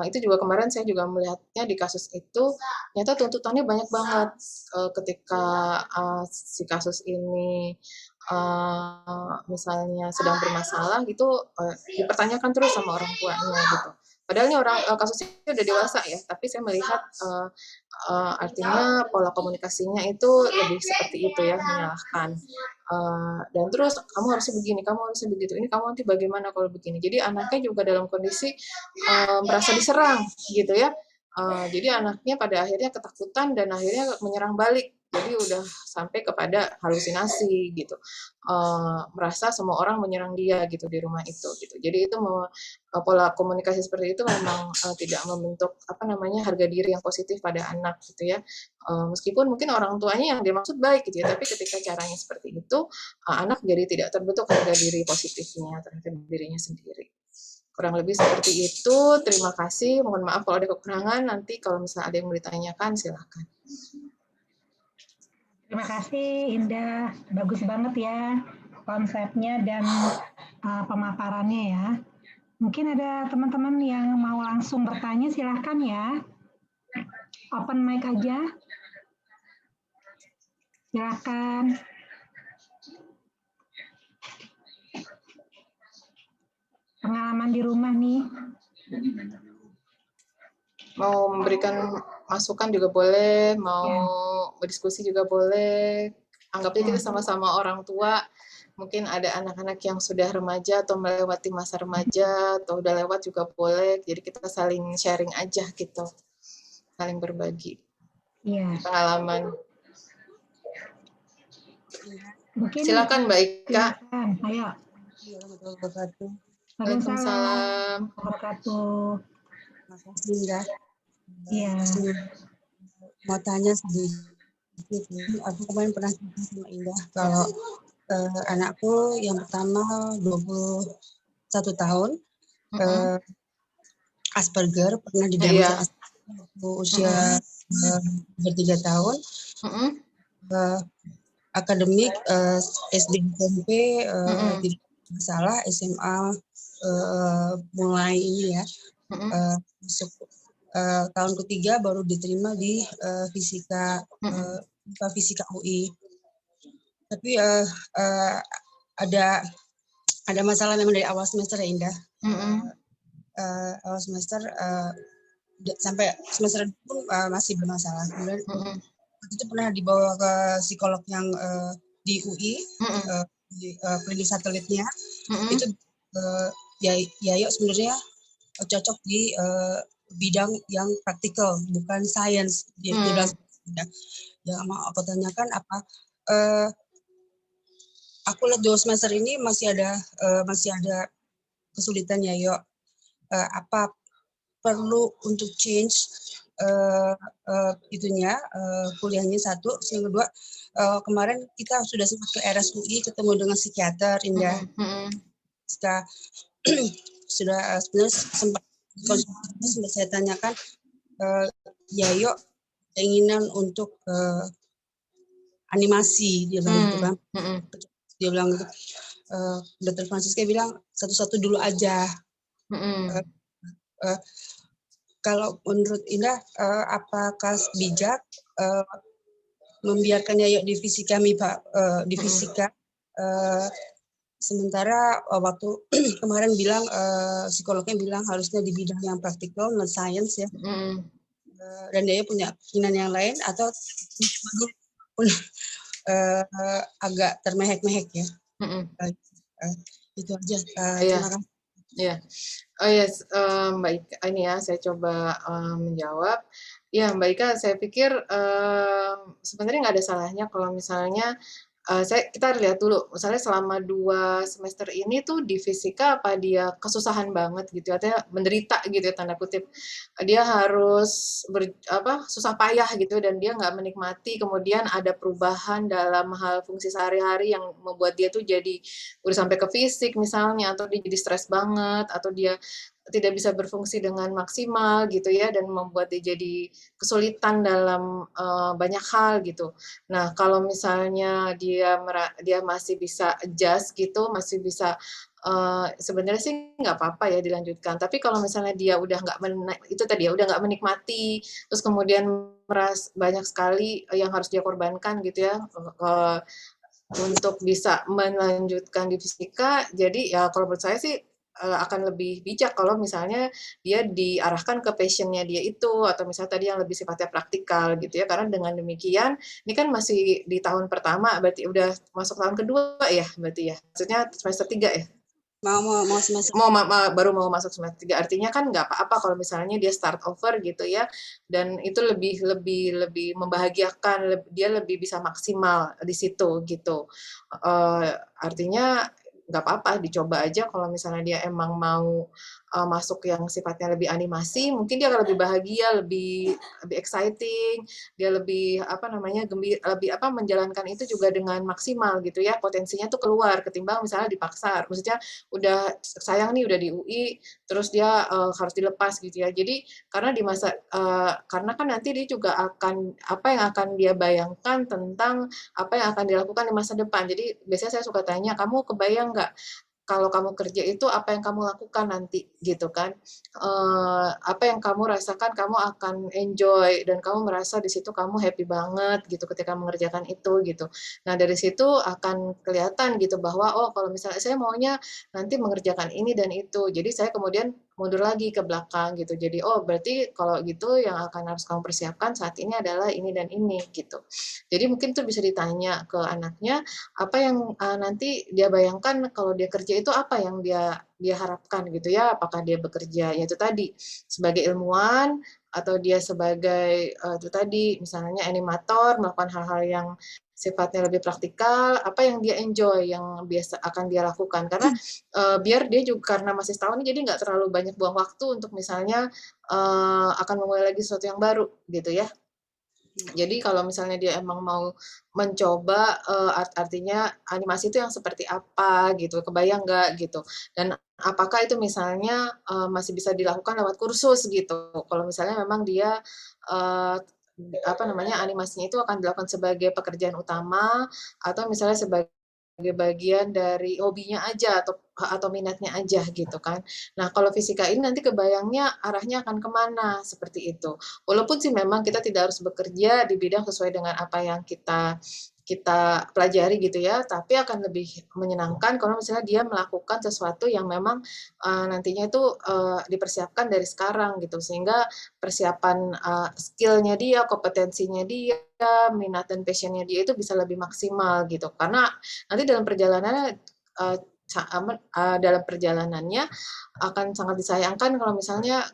Itu juga kemarin saya juga melihatnya di kasus itu, ternyata tuntutannya banyak banget ketika si kasus ini misalnya sedang bermasalah gitu, dipertanyakan terus sama orang tuanya gitu. Padahal ini kasusnya udah dewasa ya, tapi saya melihat artinya pola komunikasinya itu lebih seperti itu ya, menyalahkan. Dan terus kamu harusnya begini, kamu harusnya begitu, ini kamu nanti bagaimana kalau begini. Jadi anaknya juga dalam kondisi merasa diserang gitu ya. Jadi anaknya pada akhirnya ketakutan dan akhirnya menyerang balik jadi udah sampai kepada halusinasi gitu, merasa semua orang menyerang dia gitu di rumah itu gitu. Jadi itu pola komunikasi seperti itu memang tidak membentuk apa namanya harga diri yang positif pada anak gitu ya. Meskipun mungkin orang tuanya yang dimaksud baik gitu ya, tapi ketika caranya seperti itu, anak jadi tidak terbentuk harga diri positifnya terhadap dirinya sendiri. Kurang lebih seperti itu. Terima kasih. Mohon maaf kalau ada kekurangan. Nanti kalau misalnya ada yang mau ditanyakan, silakan. Terima kasih Indah, bagus banget ya konsepnya dan pemaparannya ya. Mungkin ada teman-teman yang mau langsung bertanya, silahkan ya. Open mic aja. Silahkan. Pengalaman di rumah nih. Mau memberikan masukan juga boleh, mau berdiskusi juga boleh. Anggapnya kita sama-sama orang tua. Mungkin ada anak-anak yang sudah remaja atau melewati masa remaja atau udah lewat juga boleh. Jadi kita saling sharing aja gitu, saling berbagi pengalaman. Mungkin silakan Mbak Ika. Silakan, ayo. Waalaikumsalam warahmatullahi. Terima kasih Indah. Iya. Mau tanya sedikit, aku kemarin pernah cerita sama Indah kalau anakku yang pertama 21 tahun, Asperger, pernah didiagnosa Asperger waktu usia 3 tahun. Akademik SD SMP tidak masalah, SMA mulai ini ya, masuk tahun ketiga baru diterima di fisika UI. Tapi ada masalah memang dari awal semester ya Indah. Awal semester sampai semester pun masih bermasalah. Kemudian waktu itu pernah dibawa ke psikolog yang di UI, di klinik satelitnya. Itu Yayo sebenarnya cocok di bidang yang praktikal, bukan sains. Dia bilang, yang mau aku tanyakan apa? Aku lihat 2 semester ini masih ada kesulitan Yayo. Apa perlu untuk change kuliahnya satu, yang kedua kemarin kita sudah sempat ke RSUI ketemu dengan psikiater Indah. Sudah sebenarnya sempat konsultasi, sudah saya tanyakan Yayo keinginan untuk animasi, dia bilang gitu kan. Dia bilang gitu. Dr. Francisca bilang satu-satu dulu aja. Kalau menurut Indah, apakah bijak membiarkan Yayo di fisika di fisika, sementara waktu kemarin bilang psikolognya bilang harusnya di bidang yang praktikal, non science ya. Dan Yayo punya keinginan yang lain atau agak termehek-mehek ya. Itu aja. Terima kasih. Ya, Mbak Ika, ini ya saya coba menjawab. Ya, Mbak Ika, saya pikir sebenarnya nggak ada salahnya kalau misalnya kita lihat dulu, misalnya selama 2 semester ini tuh di fisika apa dia kesusahan banget gitu, artinya menderita gitu ya, tanda kutip. Dia harus susah payah gitu dan dia nggak menikmati, kemudian ada perubahan dalam hal fungsi sehari-hari yang membuat dia tuh jadi udah sampai ke fisik misalnya, atau dia jadi stres banget, atau dia tidak bisa berfungsi dengan maksimal gitu ya, dan membuat dia jadi kesulitan dalam banyak hal gitu. Nah, kalau misalnya dia masih bisa adjust gitu, masih bisa sebenarnya sih nggak apa-apa ya dilanjutkan. Tapi kalau misalnya dia udah udah nggak menikmati, terus kemudian banyak sekali yang harus dia korbankan gitu ya untuk bisa melanjutkan di fisika. Jadi ya kalau menurut saya sih akan lebih bijak kalau misalnya dia diarahkan ke passion-nya dia itu, atau misalnya tadi yang lebih sifatnya praktikal gitu ya, karena dengan demikian ini kan masih di tahun pertama, berarti udah masuk tahun kedua ya berarti ya, maksudnya semester 3 ya? mau semester baru mau masuk semester 3, artinya kan nggak apa-apa kalau misalnya dia start over gitu ya, dan itu lebih membahagiakan, dia lebih bisa maksimal di situ gitu. Artinya nggak apa-apa, dicoba aja kalau misalnya dia emang mau masuk yang sifatnya lebih animasi, mungkin dia akan lebih bahagia, lebih exciting, dia lebih menjalankan itu juga dengan maksimal gitu ya, potensinya tuh keluar ketimbang misalnya dipaksa. Maksudnya udah sayang nih udah di UI, terus dia harus dilepas gitu ya. Jadi karena kan nanti dia juga akan apa yang akan dia bayangkan tentang apa yang akan dilakukan di masa depan. Jadi biasanya saya suka tanya, kamu kebayang nggak kalau kamu kerja itu apa yang kamu lakukan nanti gitu kan, apa yang kamu rasakan, kamu akan enjoy dan kamu merasa di situ kamu happy banget gitu ketika mengerjakan itu gitu. Nah dari situ akan kelihatan gitu bahwa oh kalau misalnya saya maunya nanti mengerjakan ini dan itu, jadi saya kemudian mundur lagi ke belakang gitu. Jadi oh berarti kalau gitu yang akan harus kamu persiapkan saat ini adalah ini dan ini gitu. Jadi mungkin tuh bisa ditanya ke anaknya apa yang nanti dia bayangkan kalau dia kerja itu apa yang dia harapkan gitu ya, apakah dia bekerja ya itu tadi sebagai ilmuwan atau dia sebagai itu tadi misalnya animator melakukan hal-hal yang sifatnya lebih praktikal, apa yang dia enjoy, yang biasa akan dia lakukan karena biar dia juga karena masih setahun jadi nggak terlalu banyak buang waktu untuk misalnya akan memulai lagi sesuatu yang baru gitu ya. Jadi kalau misalnya dia emang mau mencoba, artinya animasi itu yang seperti apa gitu, kebayang nggak gitu. Dan apakah itu misalnya, masih bisa dilakukan lewat kursus gitu. Kalau misalnya memang dia, eee, animasinya itu akan dilakukan sebagai pekerjaan utama atau misalnya sebagai bagian dari hobinya aja atau minatnya aja gitu kan. Nah kalau fisika ini nanti kebayangnya arahnya akan kemana seperti itu. Walaupun sih memang kita tidak harus bekerja di bidang sesuai dengan apa yang kita pelajari gitu ya, tapi akan lebih menyenangkan kalau misalnya dia melakukan sesuatu yang memang nantinya itu dipersiapkan dari sekarang gitu, sehingga persiapan skill-nya dia, kompetensinya dia, minat dan passion-nya dia itu bisa lebih maksimal gitu. Karena nanti dalam perjalanannya akan sangat disayangkan kalau misalnya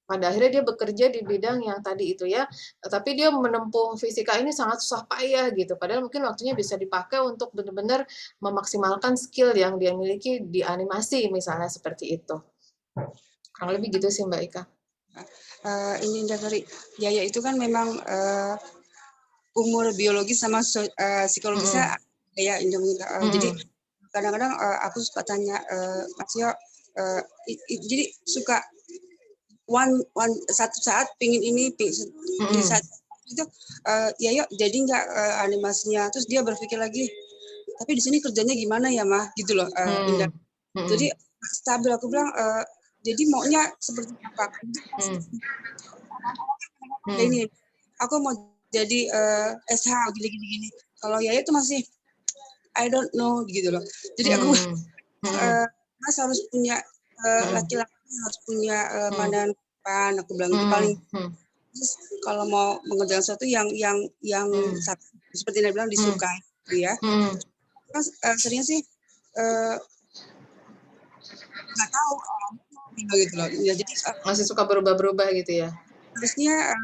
pada akhirnya dia bekerja di bidang yang tadi itu ya, tapi dia menempuh fisika ini sangat susah payah gitu, padahal mungkin waktunya bisa dipakai untuk benar-benar memaksimalkan skill yang dia miliki di animasi misalnya seperti itu. Kurang lebih gitu sih Mbak Ika. Ini dari Yaya itu kan memang umur biologis sama psikologisnya kayak jadi kadang-kadang aku suka tanya Mas Yo, jadi suka satu saat pingin ini di saat itu Yayo jadi nggak animasinya, terus dia berpikir lagi tapi di sini kerjanya gimana ya mah gitu loh. Indah. Jadi stabil aku bilang jadi maunya seperti apa ini aku mau jadi SH gini. Kalau Yayo itu masih I don't know gitu loh. Jadi aku Mas harus punya laki-laki harus punya pandangan depan, aku bilang itu paling. Terus kalau mau mengerjakan sesuatu yang seperti Anda bilang disukai, gitu ya. Kan seringnya sih nggak tahu gitu loh. Ya, jadi masih suka berubah-berubah gitu ya. Harusnya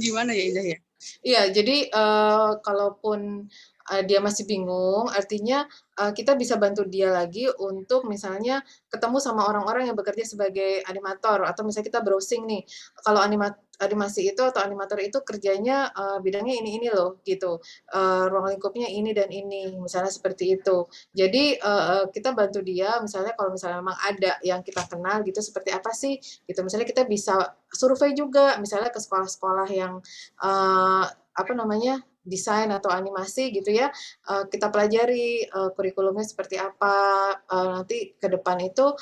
gimana ya Indah ya? Iya, jadi kalaupun dia masih bingung, artinya kita bisa bantu dia lagi untuk misalnya ketemu sama orang-orang yang bekerja sebagai animator atau misalnya kita browsing nih, kalau animasi itu atau animator itu kerjanya bidangnya ini loh gitu, ruang lingkupnya ini dan ini, misalnya seperti itu. Jadi kita bantu dia misalnya kalau misalnya memang ada yang kita kenal gitu seperti apa sih gitu, misalnya kita bisa survei juga misalnya ke sekolah-sekolah yang desain atau animasi gitu ya, kita pelajari kurikulumnya seperti apa, nanti ke depan itu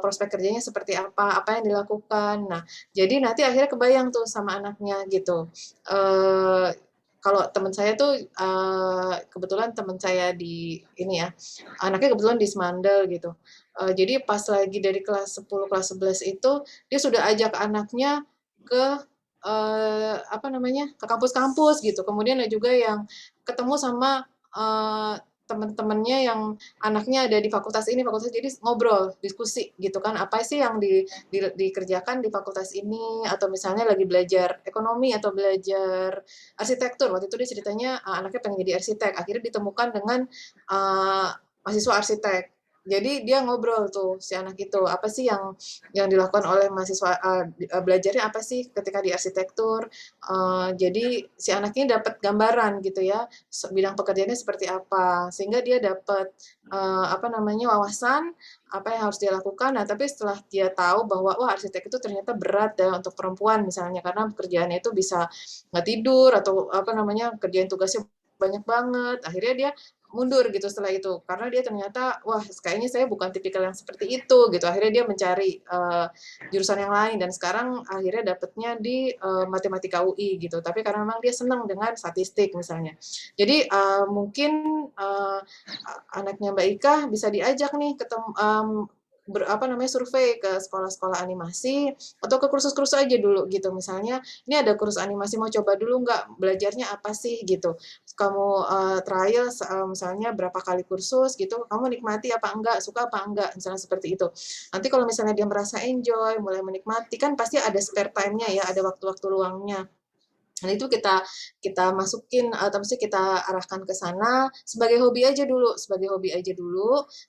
prospek kerjanya seperti apa yang dilakukan. Nah, jadi nanti akhirnya kebayang tuh sama anaknya gitu. Kalau teman saya tuh kebetulan teman saya di ini ya, anaknya kebetulan di Semandel gitu. Jadi pas lagi dari kelas 10, kelas 11 itu dia sudah ajak anaknya ke ke kampus-kampus gitu. Kemudian ada juga yang ketemu sama teman-temannya yang anaknya ada di fakultas ini, fakultas jadi ngobrol, diskusi gitu kan, apa sih yang dikerjakan di fakultas ini, atau misalnya lagi belajar ekonomi atau belajar arsitektur. Waktu itu dia ceritanya anaknya pengen jadi arsitek, akhirnya ditemukan dengan mahasiswa arsitek. Jadi dia ngobrol tuh si anak itu, apa sih yang dilakukan oleh mahasiswa, belajarnya apa sih ketika di arsitektur. Jadi si anak ini dapat gambaran gitu ya, bidang pekerjaannya seperti apa, sehingga dia dapat wawasan apa yang harus dia lakukan. Nah, tapi setelah dia tahu bahwa wah arsitek itu ternyata berat ya untuk perempuan misalnya, karena pekerjaannya itu bisa nggak tidur atau kerjaan tugasnya banyak banget. Akhirnya dia mundur gitu setelah itu, karena dia ternyata wah kayaknya saya bukan tipikal yang seperti itu gitu. Akhirnya dia mencari jurusan yang lain, dan sekarang akhirnya dapetnya di matematika UI gitu. Tapi karena memang dia senang dengan statistik misalnya. Jadi mungkin anaknya Mbak Ika bisa diajak nih ketemu, survei ke sekolah-sekolah animasi atau ke kursus-kursus aja dulu gitu. Misalnya ini ada kursus animasi, mau coba dulu nggak, belajarnya apa sih gitu. Kamu trial misalnya berapa kali kursus gitu, kamu nikmati apa enggak, suka apa enggak, misalnya seperti itu. Nanti kalau misalnya dia merasa enjoy, mulai menikmati, kan pasti ada spare time-nya ya, ada waktu-waktu luangnya. Nah, itu kita masukin atau mesti kita arahkan ke sana sebagai hobi aja dulu,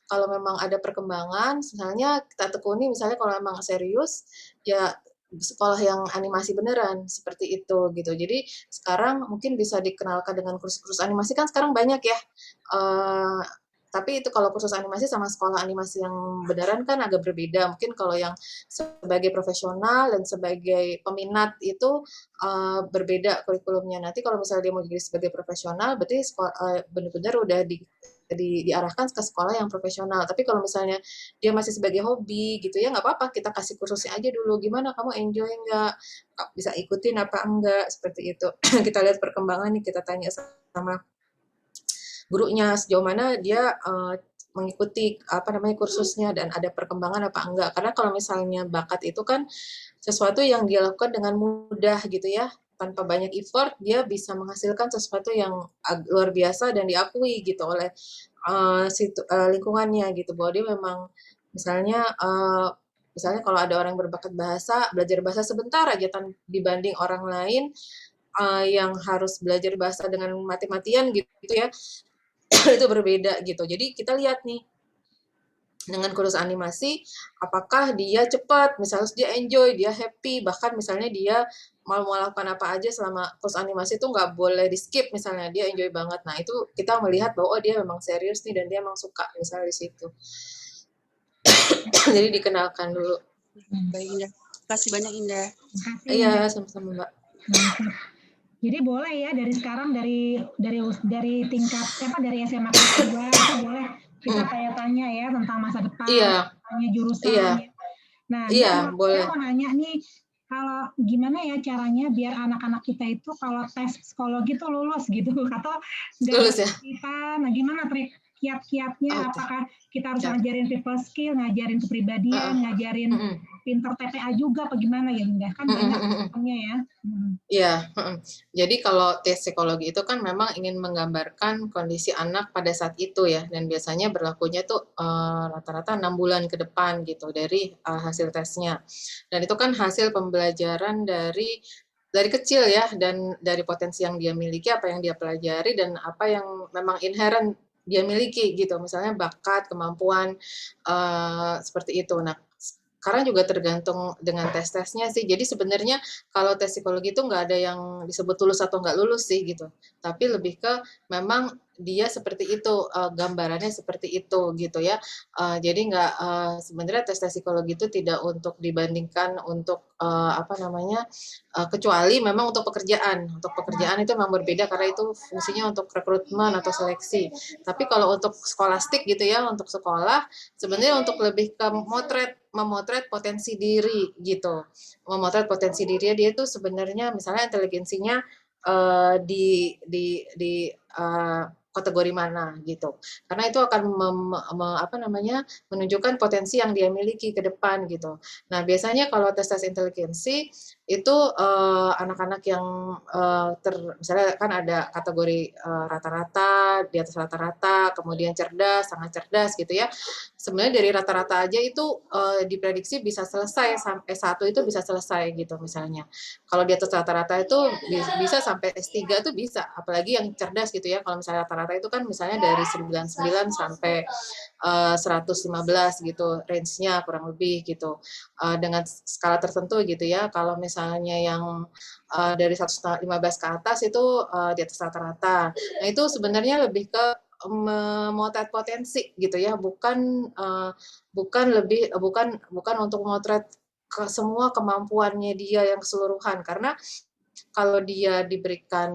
Kalau memang ada perkembangan, misalnya kita tekuni, misalnya kalau memang serius, ya sekolah yang animasi beneran, seperti itu gitu. Jadi sekarang mungkin bisa dikenalkan dengan kursus-kursus animasi, kan sekarang banyak ya. Tapi itu kalau kursus animasi sama sekolah animasi yang beneran kan agak berbeda. Mungkin kalau yang sebagai profesional dan sebagai peminat itu berbeda kurikulumnya. Nanti kalau misalnya dia mau jadi sebagai profesional, berarti benar-benar udah diarahkan ke sekolah yang profesional. Tapi kalau misalnya dia masih sebagai hobi gitu ya, nggak apa-apa, kita kasih kursusnya aja dulu. Gimana, kamu enjoy nggak? Bisa ikutin apa enggak? Seperti itu. Kita lihat perkembangan nih, kita tanya sama gurunya sejauh mana dia mengikuti kursusnya dan ada perkembangan apa enggak. Karena kalau misalnya bakat itu kan sesuatu yang dia lakukan dengan mudah gitu ya, tanpa banyak effort dia bisa menghasilkan sesuatu yang luar biasa dan diakui gitu oleh lingkungannya gitu, bahwa dia memang misalnya kalau ada orang yang berbakat bahasa, belajar bahasa sebentar aja dibanding orang lain yang harus belajar bahasa dengan mati-matian gitu ya, itu berbeda gitu. Jadi kita lihat nih, dengan kursus animasi, apakah dia cepat, misalnya dia enjoy, dia happy, bahkan misalnya dia mau melakukan apa aja selama kursus animasi itu nggak boleh di skip, misalnya dia enjoy banget. Nah itu kita melihat bahwa dia memang serius nih dan dia memang suka misalnya di situ. Jadi dikenalkan dulu. Baik Indah, terima kasih banyak Indah. Iya, sama-sama Mbak. Jadi boleh ya dari sekarang dari tingkat dari SMA kelas 2 itu boleh kita tanya-tanya ya tentang masa depan, tanya jurusan. Iya. Nah, boleh. Saya mau nanya nih, kalau gimana ya caranya biar anak-anak kita itu kalau tes psikologi itu lulus gitu, atau lulus ya? Nah, gimana trik kiat-kiatnya? Apakah kita harus ngajarin people skill, ngajarin kepribadian, ngajarin pinter TPA juga, apa gimana ya Indah? Kan banyak ya. Iya, jadi kalau tes psikologi itu kan memang ingin menggambarkan kondisi anak pada saat itu ya, dan biasanya berlakunya tuh rata-rata 6 bulan ke depan gitu dari hasil tesnya. Dan itu kan hasil pembelajaran dari kecil ya, dan dari potensi yang dia miliki, apa yang dia pelajari, dan apa yang memang inherent dia miliki gitu, misalnya bakat, kemampuan, seperti itu. Nah, sekarang juga tergantung dengan tes-tesnya sih. Jadi sebenarnya kalau tes psikologi itu nggak ada yang disebut lulus atau nggak lulus sih gitu. Tapi lebih ke memang dia seperti itu, gambarannya seperti itu gitu ya. Jadi nggak sebenarnya tes psikologi itu tidak untuk dibandingkan untuk kecuali memang untuk pekerjaan. Untuk pekerjaan itu memang berbeda karena itu fungsinya untuk rekrutmen atau seleksi. Tapi kalau untuk skolastik gitu ya, untuk sekolah sebenarnya untuk lebih ke memotret potensi diri gitu. Memotret potensi diri dia itu sebenarnya misalnya inteligensinya di kategori mana gitu. Karena itu akan menunjukkan potensi yang dia miliki ke depan gitu. Nah, biasanya kalau tes inteligensi itu anak-anak yang misalnya kan ada kategori rata-rata, di atas rata-rata, kemudian cerdas, sangat cerdas gitu ya. Sebenarnya dari rata-rata aja itu diprediksi bisa selesai sampai S1 itu bisa selesai gitu misalnya. Kalau di atas rata-rata itu bisa sampai S3 itu bisa, apalagi yang cerdas gitu ya. Kalau misalnya rata-rata itu kan misalnya dari 99 sampai 115 gitu range-nya kurang lebih gitu. Dengan skala tertentu gitu ya. Kalau misalnya yang dari 115 ke atas itu di atas rata-rata. Nah, itu sebenarnya lebih ke memotret potensi gitu ya, bukan untuk memotret ke semua kemampuannya dia yang keseluruhan, karena kalau dia diberikan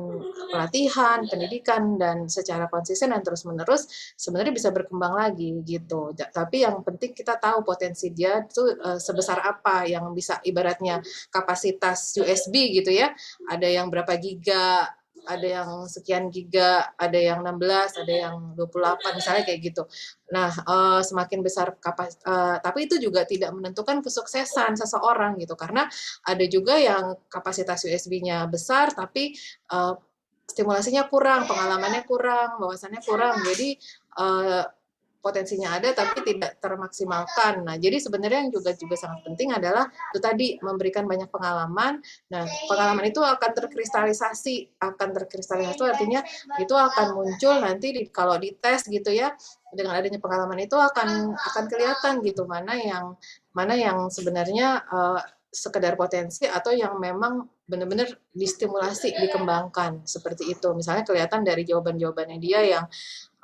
pelatihan, pendidikan, dan secara konsisten dan terus-menerus, sebenarnya bisa berkembang lagi gitu. Tapi yang penting kita tahu potensi dia itu sebesar apa, yang bisa ibaratnya kapasitas USB gitu ya, ada yang berapa giga, ada yang sekian giga, ada yang 16, ada yang 28, misalnya kayak gitu. Nah, semakin besar tapi itu juga tidak menentukan kesuksesan seseorang gitu, karena ada juga yang kapasitas USB-nya besar, tapi stimulasinya kurang, pengalamannya kurang, wawasannya kurang. Jadi potensinya ada tapi tidak termaksimalkan. Nah, jadi sebenarnya yang juga sangat penting adalah itu tadi memberikan banyak pengalaman. Nah, pengalaman itu akan terkristalisasi artinya itu akan muncul nanti kalau di tes gitu ya. Dengan adanya pengalaman itu akan kelihatan gitu mana yang sebenarnya sekedar potensi atau yang memang benar-benar distimulasi, dikembangkan seperti itu. Misalnya kelihatan dari jawaban-jawabannya dia yang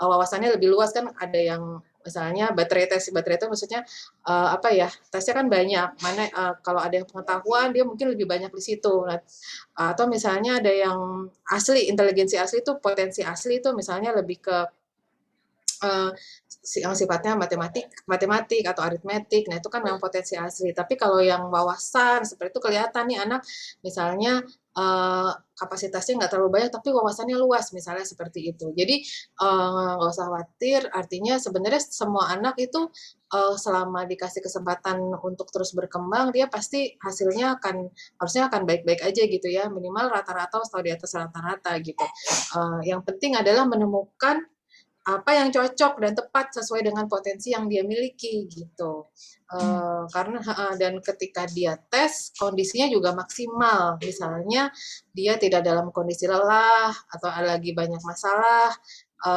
wawasannya lebih luas kan, ada yang misalnya baterai itu maksudnya tesnya kan banyak, mana kalau ada yang pengetahuan dia mungkin lebih banyak di situ. Nah, atau misalnya ada yang inteligensi asli itu, potensi asli itu misalnya lebih ke yang sifatnya matematik atau aritmetik. Nah, itu kan memang potensi asli. Tapi kalau yang wawasan seperti itu kelihatan nih anak misalnya kapasitasnya nggak terlalu banyak tapi wawasannya luas, misalnya seperti itu. Jadi nggak usah khawatir, artinya sebenarnya semua anak itu selama dikasih kesempatan untuk terus berkembang, dia pasti harusnya akan baik-baik aja gitu ya, minimal rata-rata atau di atas rata-rata gitu. Yang penting adalah menemukan apa yang cocok dan tepat sesuai dengan potensi yang dia miliki gitu. Karena dan ketika dia tes kondisinya juga maksimal, misalnya dia tidak dalam kondisi lelah atau lagi banyak masalah,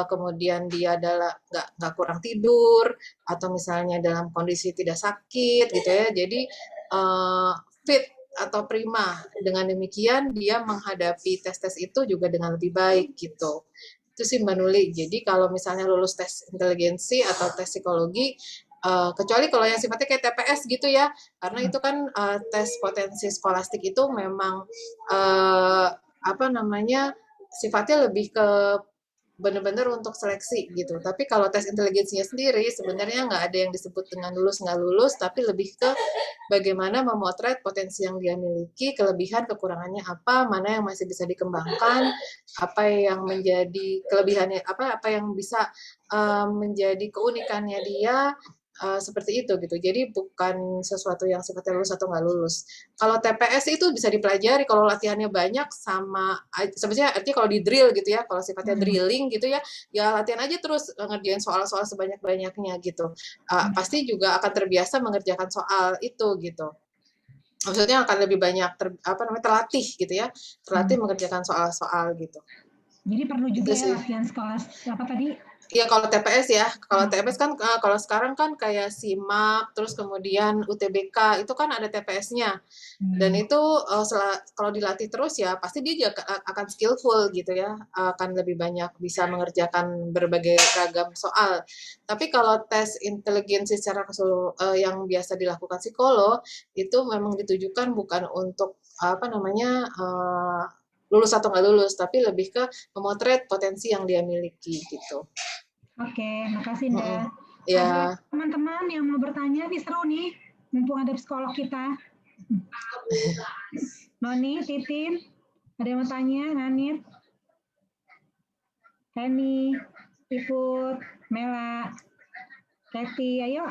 kemudian dia adalah nggak kurang tidur, atau misalnya dalam kondisi tidak sakit gitu ya, jadi fit atau prima. Dengan demikian dia menghadapi tes-tes itu juga dengan lebih baik gitu. Itu sih Mbak Nuli. Jadi kalau misalnya lulus tes inteligensi atau tes psikologi, kecuali kalau yang sifatnya kayak TPS gitu ya, karena itu kan tes potensi skolastik itu memang sifatnya lebih ke benar-benar untuk seleksi gitu. Tapi kalau tes inteligensinya sendiri sebenarnya nggak ada yang disebut dengan lulus nggak lulus, tapi lebih ke bagaimana memotret potensi yang dia miliki, kelebihan kekurangannya apa, mana yang masih bisa dikembangkan, apa yang menjadi kelebihannya, apa yang bisa menjadi keunikannya dia, seperti itu gitu. Jadi bukan sesuatu yang sifatnya lulus atau nggak lulus. Kalau TPS itu bisa dipelajari, kalau latihannya banyak sebenarnya artinya kalau di drill gitu ya, kalau sifatnya drilling gitu ya, ya latihan aja terus ngerjain soal-soal sebanyak-banyaknya gitu. Pasti juga akan terbiasa mengerjakan soal itu gitu. Maksudnya akan lebih banyak terlatih gitu ya, terlatih mengerjakan soal-soal gitu. Jadi perlu juga ya latihan sekolah apa tadi? Iya, kalau TPS ya. Kalau TPS kan kalau sekarang kan kayak SIMAK, terus kemudian UTBK, itu kan ada TPS-nya. Dan itu kalau dilatih terus ya pasti dia juga akan skillful gitu ya, akan lebih banyak bisa mengerjakan berbagai ragam soal. Tapi kalau tes inteligensi secara keseluruhan yang biasa dilakukan psikolog, itu memang ditujukan bukan untuk lulus atau nggak lulus, tapi lebih ke memotret potensi yang dia miliki gitu. Oke, makasih Nda. Ya. Ada teman-teman yang mau bertanya, nih seru nih, mumpung ada psikolog kita. Noni, Titin, ada yang mau tanya? Nanit, Penny, Piput, Mela, Kathy, ayo.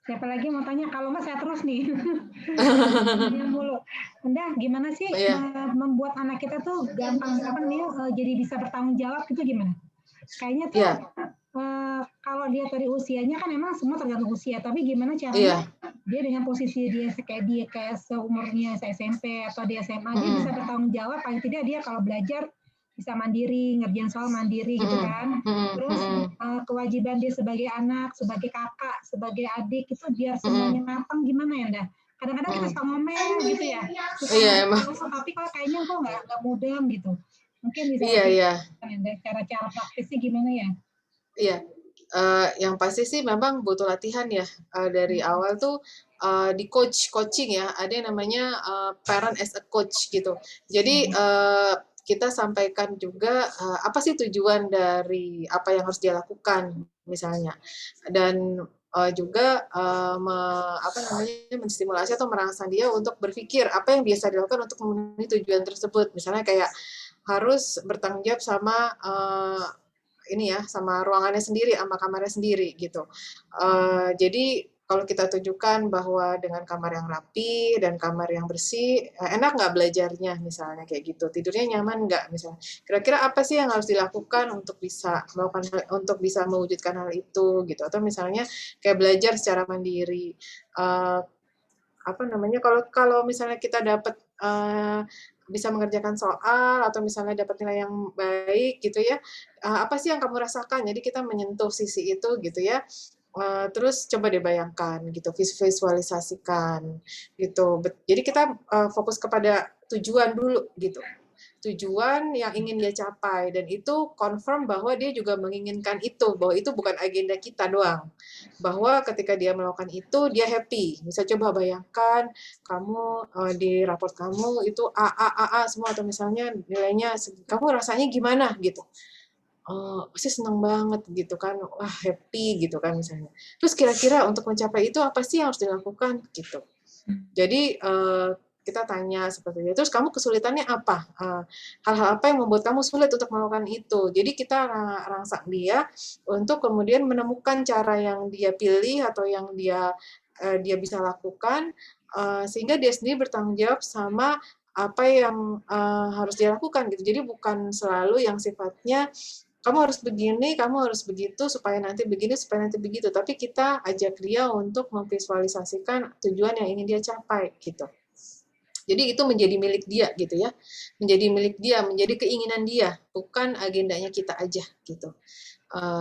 Siapa lagi mau tanya? Kalau nggak saya terus nih. Anda gimana sih membuat anak kita tuh gampang jadi bisa bertanggung jawab itu gimana? Kayaknya tuh Iya. Kalau dia dari usianya kan memang semua tergantung usia, tapi gimana caranya dia dengan posisi dia kayak seumurnya SMP atau di SMA, dia bisa bertanggung jawab, paling tidak dia kalau belajar bisa mandiri, ngerjain soal mandiri gitu kan. Terus kewajiban dia sebagai anak, sebagai kakak, sebagai adik itu biar semuanya matang gimana ya, Nda? Kadang-kadang kita suka ngomel gitu ya, suka tapi kok kayaknya kok nggak mudah gitu. Mungkin bisa cara-cara praktisnya gimana ya? Iya, yang pasti sih memang butuh latihan ya, dari awal tuh, di coaching ya, ada yang namanya, parent as a coach gitu. Jadi, kita sampaikan juga, apa sih tujuan dari apa yang harus dia lakukan misalnya. Dan, juga, menstimulasi atau merangsang dia untuk berpikir apa yang biasa dilakukan untuk memenuhi tujuan tersebut. Misalnya kayak harus bertanggung jawab sama, sama ruangannya sendiri, sama kamarnya sendiri gitu. Jadi kalau kita tunjukkan bahwa dengan kamar yang rapi dan kamar yang bersih, enak nggak belajarnya misalnya kayak gitu, tidurnya nyaman nggak misalnya. Kira-kira apa sih yang harus dilakukan untuk bisa mewujudkan hal itu gitu, atau misalnya kayak belajar secara mandiri. Kalau misalnya kita dapat bisa mengerjakan soal atau misalnya dapat nilai yang baik gitu ya, apa sih yang kamu rasakan? Jadi kita menyentuh sisi itu gitu ya. Terus coba deh bayangkan gitu, visualisasikan gitu. Jadi kita fokus kepada tujuan dulu gitu. Tujuan yang ingin dia capai, dan itu confirm bahwa dia juga menginginkan itu, bahwa itu bukan agenda kita doang. Bahwa ketika dia melakukan itu, dia happy. Bisa coba bayangkan kamu di raport kamu itu A semua, atau misalnya nilainya kamu rasanya gimana gitu. Pasti senang banget gitu kan, wah happy gitu kan misalnya. Terus kira-kira untuk mencapai itu apa sih yang harus dilakukan gitu. Jadi kita tanya seperti itu. Terus kamu kesulitannya apa? Hal-hal apa yang membuat kamu sulit untuk melakukan itu? Jadi kita rangsang dia untuk kemudian menemukan cara yang dia pilih atau yang dia bisa lakukan, sehingga dia sendiri bertanggung jawab sama apa yang harus dia lakukan gitu. Jadi bukan selalu yang sifatnya kamu harus begini, kamu harus begitu, supaya nanti begini, supaya nanti begitu. Tapi kita ajak dia untuk memvisualisasikan tujuan yang ingin dia capai gitu. Jadi itu menjadi milik dia gitu ya, menjadi milik dia, menjadi keinginan dia, bukan agendanya kita aja gitu.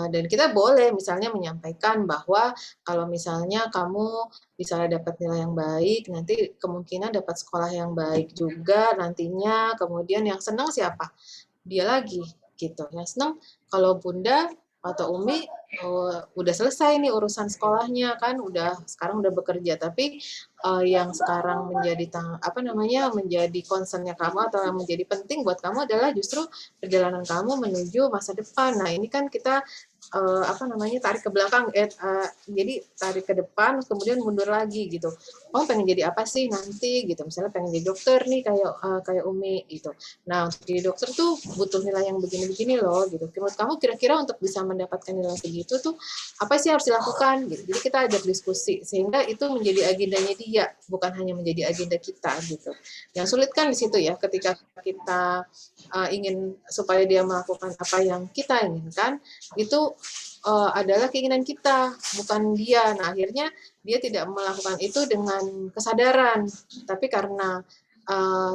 Dan kita boleh misalnya menyampaikan bahwa kalau misalnya kamu misalnya dapat nilai yang baik, nanti kemungkinan dapat sekolah yang baik juga nantinya. Kemudian yang senang siapa? Dia lagi gitu. Yang senang kalau Bunda atau Umi udah selesai nih urusan sekolahnya kan, sekarang udah bekerja, tapi yang sekarang menjadi concern-nya kamu atau yang menjadi penting buat kamu adalah justru perjalanan kamu menuju masa depan. Nah, ini kan kita tarik ke belakang, jadi tarik ke depan kemudian mundur lagi gitu. Oh, pengen jadi apa sih nanti gitu. Misalnya pengen jadi dokter nih kayak Umi gitu. Nah, untuk jadi dokter tuh butuh nilai yang begini-begini loh gitu. Menurut kamu kira-kira untuk bisa mendapatkan nilai segitu tuh apa sih harus dilakukan gitu. Jadi kita ajak diskusi sehingga itu menjadi agendanya dia, bukan hanya menjadi agenda kita gitu. Yang sulit kan di situ ya, ketika kita ingin supaya dia melakukan apa yang kita inginkan, itu adalah keinginan kita, bukan dia. Nah, akhirnya dia tidak melakukan itu dengan kesadaran, tapi karena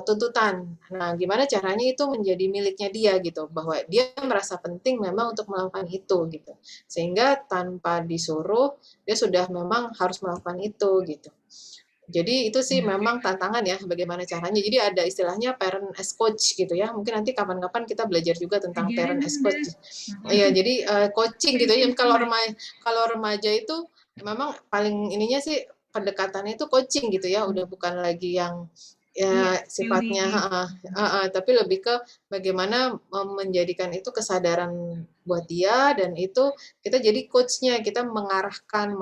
tuntutan. Nah, gimana caranya itu menjadi miliknya dia gitu, bahwa dia merasa penting memang untuk melakukan itu gitu. Sehingga tanpa disuruh, dia sudah memang harus melakukan itu gitu. Jadi itu sih memang tantangan ya, bagaimana caranya. Jadi ada istilahnya parent as coach gitu ya. Mungkin nanti kapan-kapan kita belajar juga tentang parent as coach. Iya, jadi coaching gitu ya. Kalau remaja itu memang paling ininya sih pendekatannya itu coaching gitu ya. Udah bukan lagi yang sifatnya, tapi lebih ke bagaimana menjadikan itu kesadaran buat dia, dan itu kita jadi coach-nya, kita mengarahkan,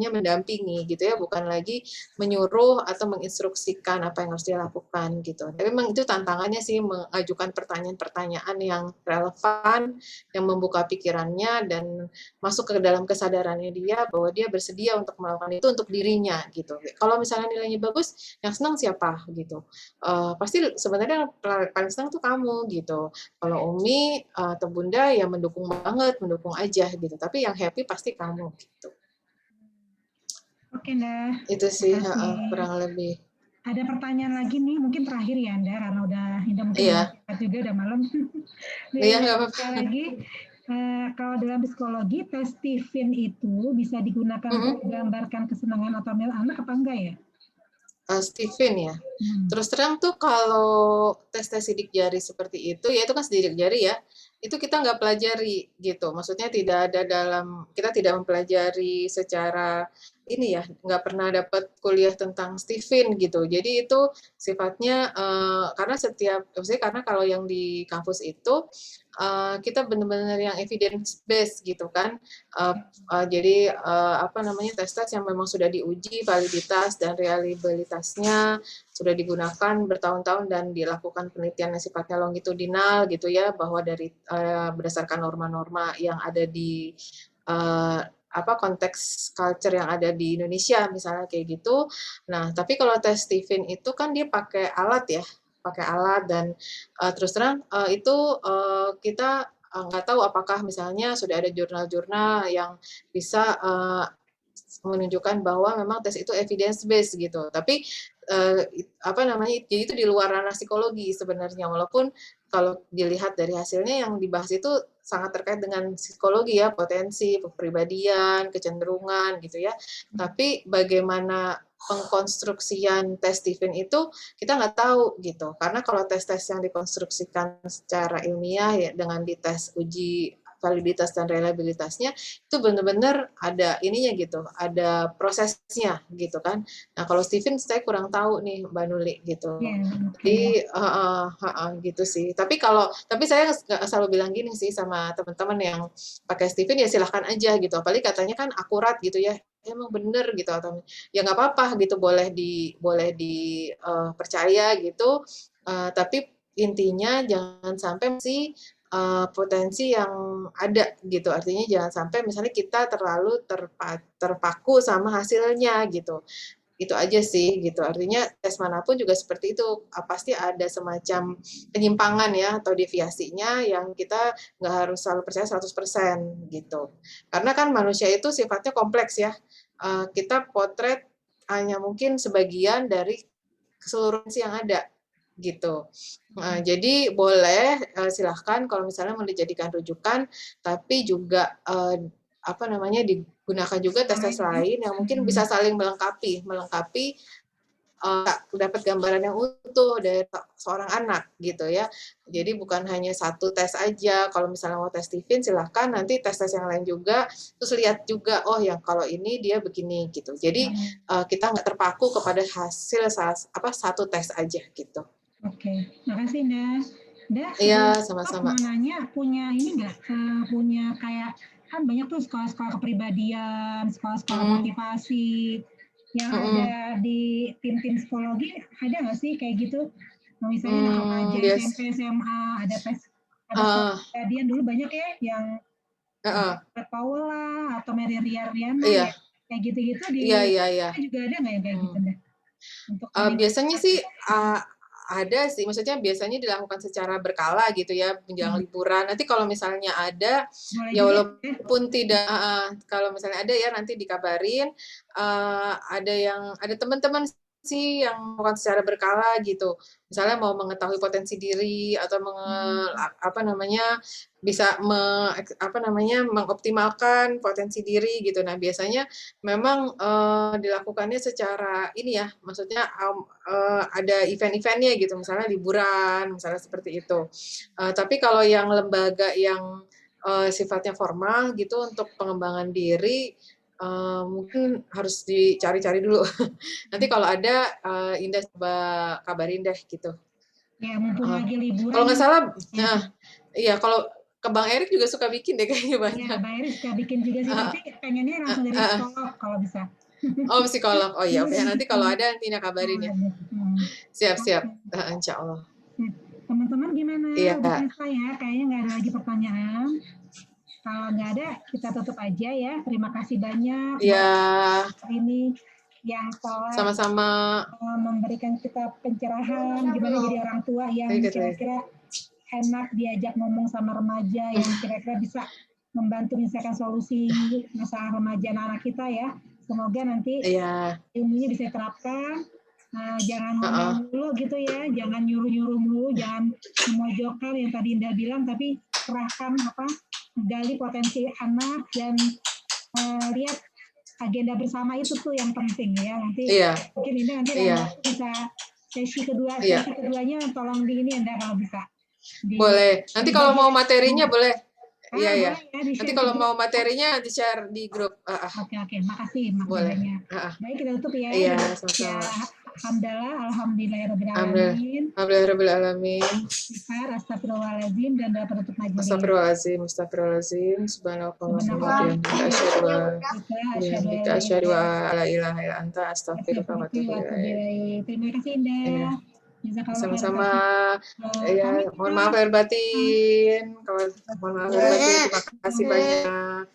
mendampingi gitu ya, bukan lagi menyuruh atau menginstruksikan apa yang harus dia lakukan gitu. Tapi memang itu tantangannya sih, mengajukan pertanyaan-pertanyaan yang relevan, yang membuka pikirannya dan masuk ke dalam kesadarannya dia bahwa dia bersedia untuk melakukan itu untuk dirinya gitu. Kalau misalnya nilainya bagus, yang senang siapa gitu. Pasti sebenarnya yang paling senang tuh kamu gitu. Kalau Umi atau Bunda ya mendukung banget, mendukung aja gitu. Tapi yang happy pasti kamu gitu. Oke, Nda. Itu sih Makasih. kurang lebih. Ada pertanyaan lagi nih, mungkin terakhir ya Anda, karena udah Indah mungkin udah juga udah malam. Iya, nggak apa-apa. Sekali lagi, kalau dalam psikologi tes Stephen itu bisa digunakan untuk menggambarkan kesenangan atau mil anak apa enggak ya? Stephen ya. Terus terang tuh kalau tes sidik jari seperti itu, ya itu kan sidik jari ya, itu kita nggak pelajari gitu. Maksudnya tidak ada kita tidak mempelajari secara ini ya, nggak pernah dapat kuliah tentang Stephen gitu. Jadi itu sifatnya karena karena kalau yang di kampus itu kita benar-benar yang evidence based gitu kan. Jadi tes-tes yang memang sudah diuji validitas dan reliabilitasnya sudah digunakan bertahun-tahun dan dilakukan penelitian yang sifatnya longitudinal gitu ya, bahwa dari berdasarkan norma-norma yang ada di konteks culture yang ada di Indonesia misalnya kayak gitu. Nah, tapi kalau tes Stephen itu kan dia pakai alat dan terus terang itu kita nggak tahu apakah misalnya sudah ada jurnal-jurnal yang bisa menunjukkan bahwa memang tes itu evidence based gitu. Tapi jadi itu di luar ranah psikologi sebenarnya, walaupun kalau dilihat dari hasilnya yang dibahas itu sangat terkait dengan psikologi ya, potensi, kepribadian, kecenderungan gitu ya. Tapi bagaimana pengkonstruksian tes Stephen itu kita nggak tahu gitu, karena kalau tes-tes yang dikonstruksikan secara ilmiah ya dengan dites uji validitas dan reliabilitasnya itu benar-benar ada ininya gitu, ada prosesnya gitu kan. Nah kalau Stephen saya kurang tahu nih Mbak Nuli gitu. Jadi gitu sih. Tapi saya selalu bilang gini sih sama teman-teman yang pakai Stephen ya silahkan aja gitu. Apalagi katanya kan akurat gitu ya. Emang bener gitu atau ya nggak apa-apa gitu, boleh percaya gitu. Tapi intinya jangan sampai sih potensi yang ada gitu. Artinya jangan sampai misalnya kita terlalu terpaku sama hasilnya gitu. Itu aja sih gitu. Artinya tes manapun juga seperti itu. Pasti ada semacam penyimpangan ya atau deviasinya yang kita nggak harus selalu percaya 100% gitu. Karena kan manusia itu sifatnya kompleks ya. Kita potret hanya mungkin sebagian dari keseluruhan yang ada gitu. Jadi boleh silahkan kalau misalnya mau dijadikan rujukan, tapi juga digunakan juga tes-tes lain yang mungkin bisa saling melengkapi dapat gambaran yang utuh dari seorang anak gitu ya. Jadi bukan hanya satu tes aja. Kalau misalnya mau tes Stephen silahkan nanti tes-tes yang lain juga, terus lihat juga oh yang kalau ini dia begini gitu. Jadi kita nggak terpaku kepada hasil satu tes aja gitu. Oke, makasih Nda. Iya, sama-sama. Mau nanya, punya ini nggak? Punya kayak kan banyak tuh sekolah-sekolah kepribadian, sekolah-sekolah motivasi yang ada di tim-tim psikologi, ada nggak sih kayak gitu? Misalnya remaja, SMP, SMA, ada tes kepribadian dulu banyak ya yang Paul lah atau Mary Riana ya, kayak gitu-gitu di juga ada nggak yang kayak gitu Nda? Biasanya sih ada sih, maksudnya biasanya dilakukan secara berkala gitu ya menjelang liburan. Nanti kalau misalnya ada, ya walaupun tidak, kalau misalnya ada ya nanti dikabarin. Ada teman-teman sih yang melakukan secara berkala gitu. Misalnya mau mengetahui potensi diri atau bisa mengoptimalkan potensi diri gitu. Nah biasanya memang dilakukannya secara ini ya, maksudnya ada event-eventnya gitu, misalnya liburan, misalnya seperti itu. Tapi kalau yang lembaga yang sifatnya formal gitu untuk pengembangan diri, mungkin harus dicari-cari dulu. Nanti kalau ada Indah coba kabarin deh gitu. Ya mumpung lagi liburan. Kalau nggak salah, iya kalau ke Bang Erik juga suka bikin deh kayaknya banyak. Iya, Bang Erik suka bikin juga sih, tapi pengennya langsung dari psikolog kalau bisa. Oh, psikolog. Oh iya, oke. Nanti kalau ada Tina kabarin ya. Siap-siap. Insya Allah. Teman-teman gimana? Iya. Udah selesai ya? Kayaknya nggak ada lagi pertanyaan. Kalau nggak ada, kita tutup aja ya. Terima kasih banyak. Iya. Ini yang telah Sama-sama. memberikan kita pencerahan gimana jadi orang tua yang kira-kira enak diajak ngomong sama remaja yang kira-kira bisa membantu misalkan solusi masalah remaja anak kita ya. Semoga nanti ilmunya bisa diterapkan. Jangan ngomong dulu gitu ya, jangan nyuruh-nyuruh dulu, jangan memojokkan yang tadi Indah bilang, tapi kerahkan gali potensi anak dan lihat agenda bersama itu tuh yang penting ya. Nanti mungkin Indah nanti bisa sesi keduanya tolong di ini Indah kalau bisa. Boleh. Nanti kalau mau materinya boleh. Iya ya. Nanti kalau mau materinya di-share di grup. Oke, makasih. Boleh. Baik, kita tutup ya. Iya, sama-sama. Alhamdulillahirrahmanirrahim. Alhamdulillahirrahmanirrahim. Astagfirullahaladzim dan doa penutup majelis. Astagfirullahaladzim. Subhanallah. Asyhadu an la ilaha illa anta astaghfiruka wa atubu ilaik. Terima kasih Indah. Sama-sama. Ya, mohon maaf lahir batin. Terima kasih banyak.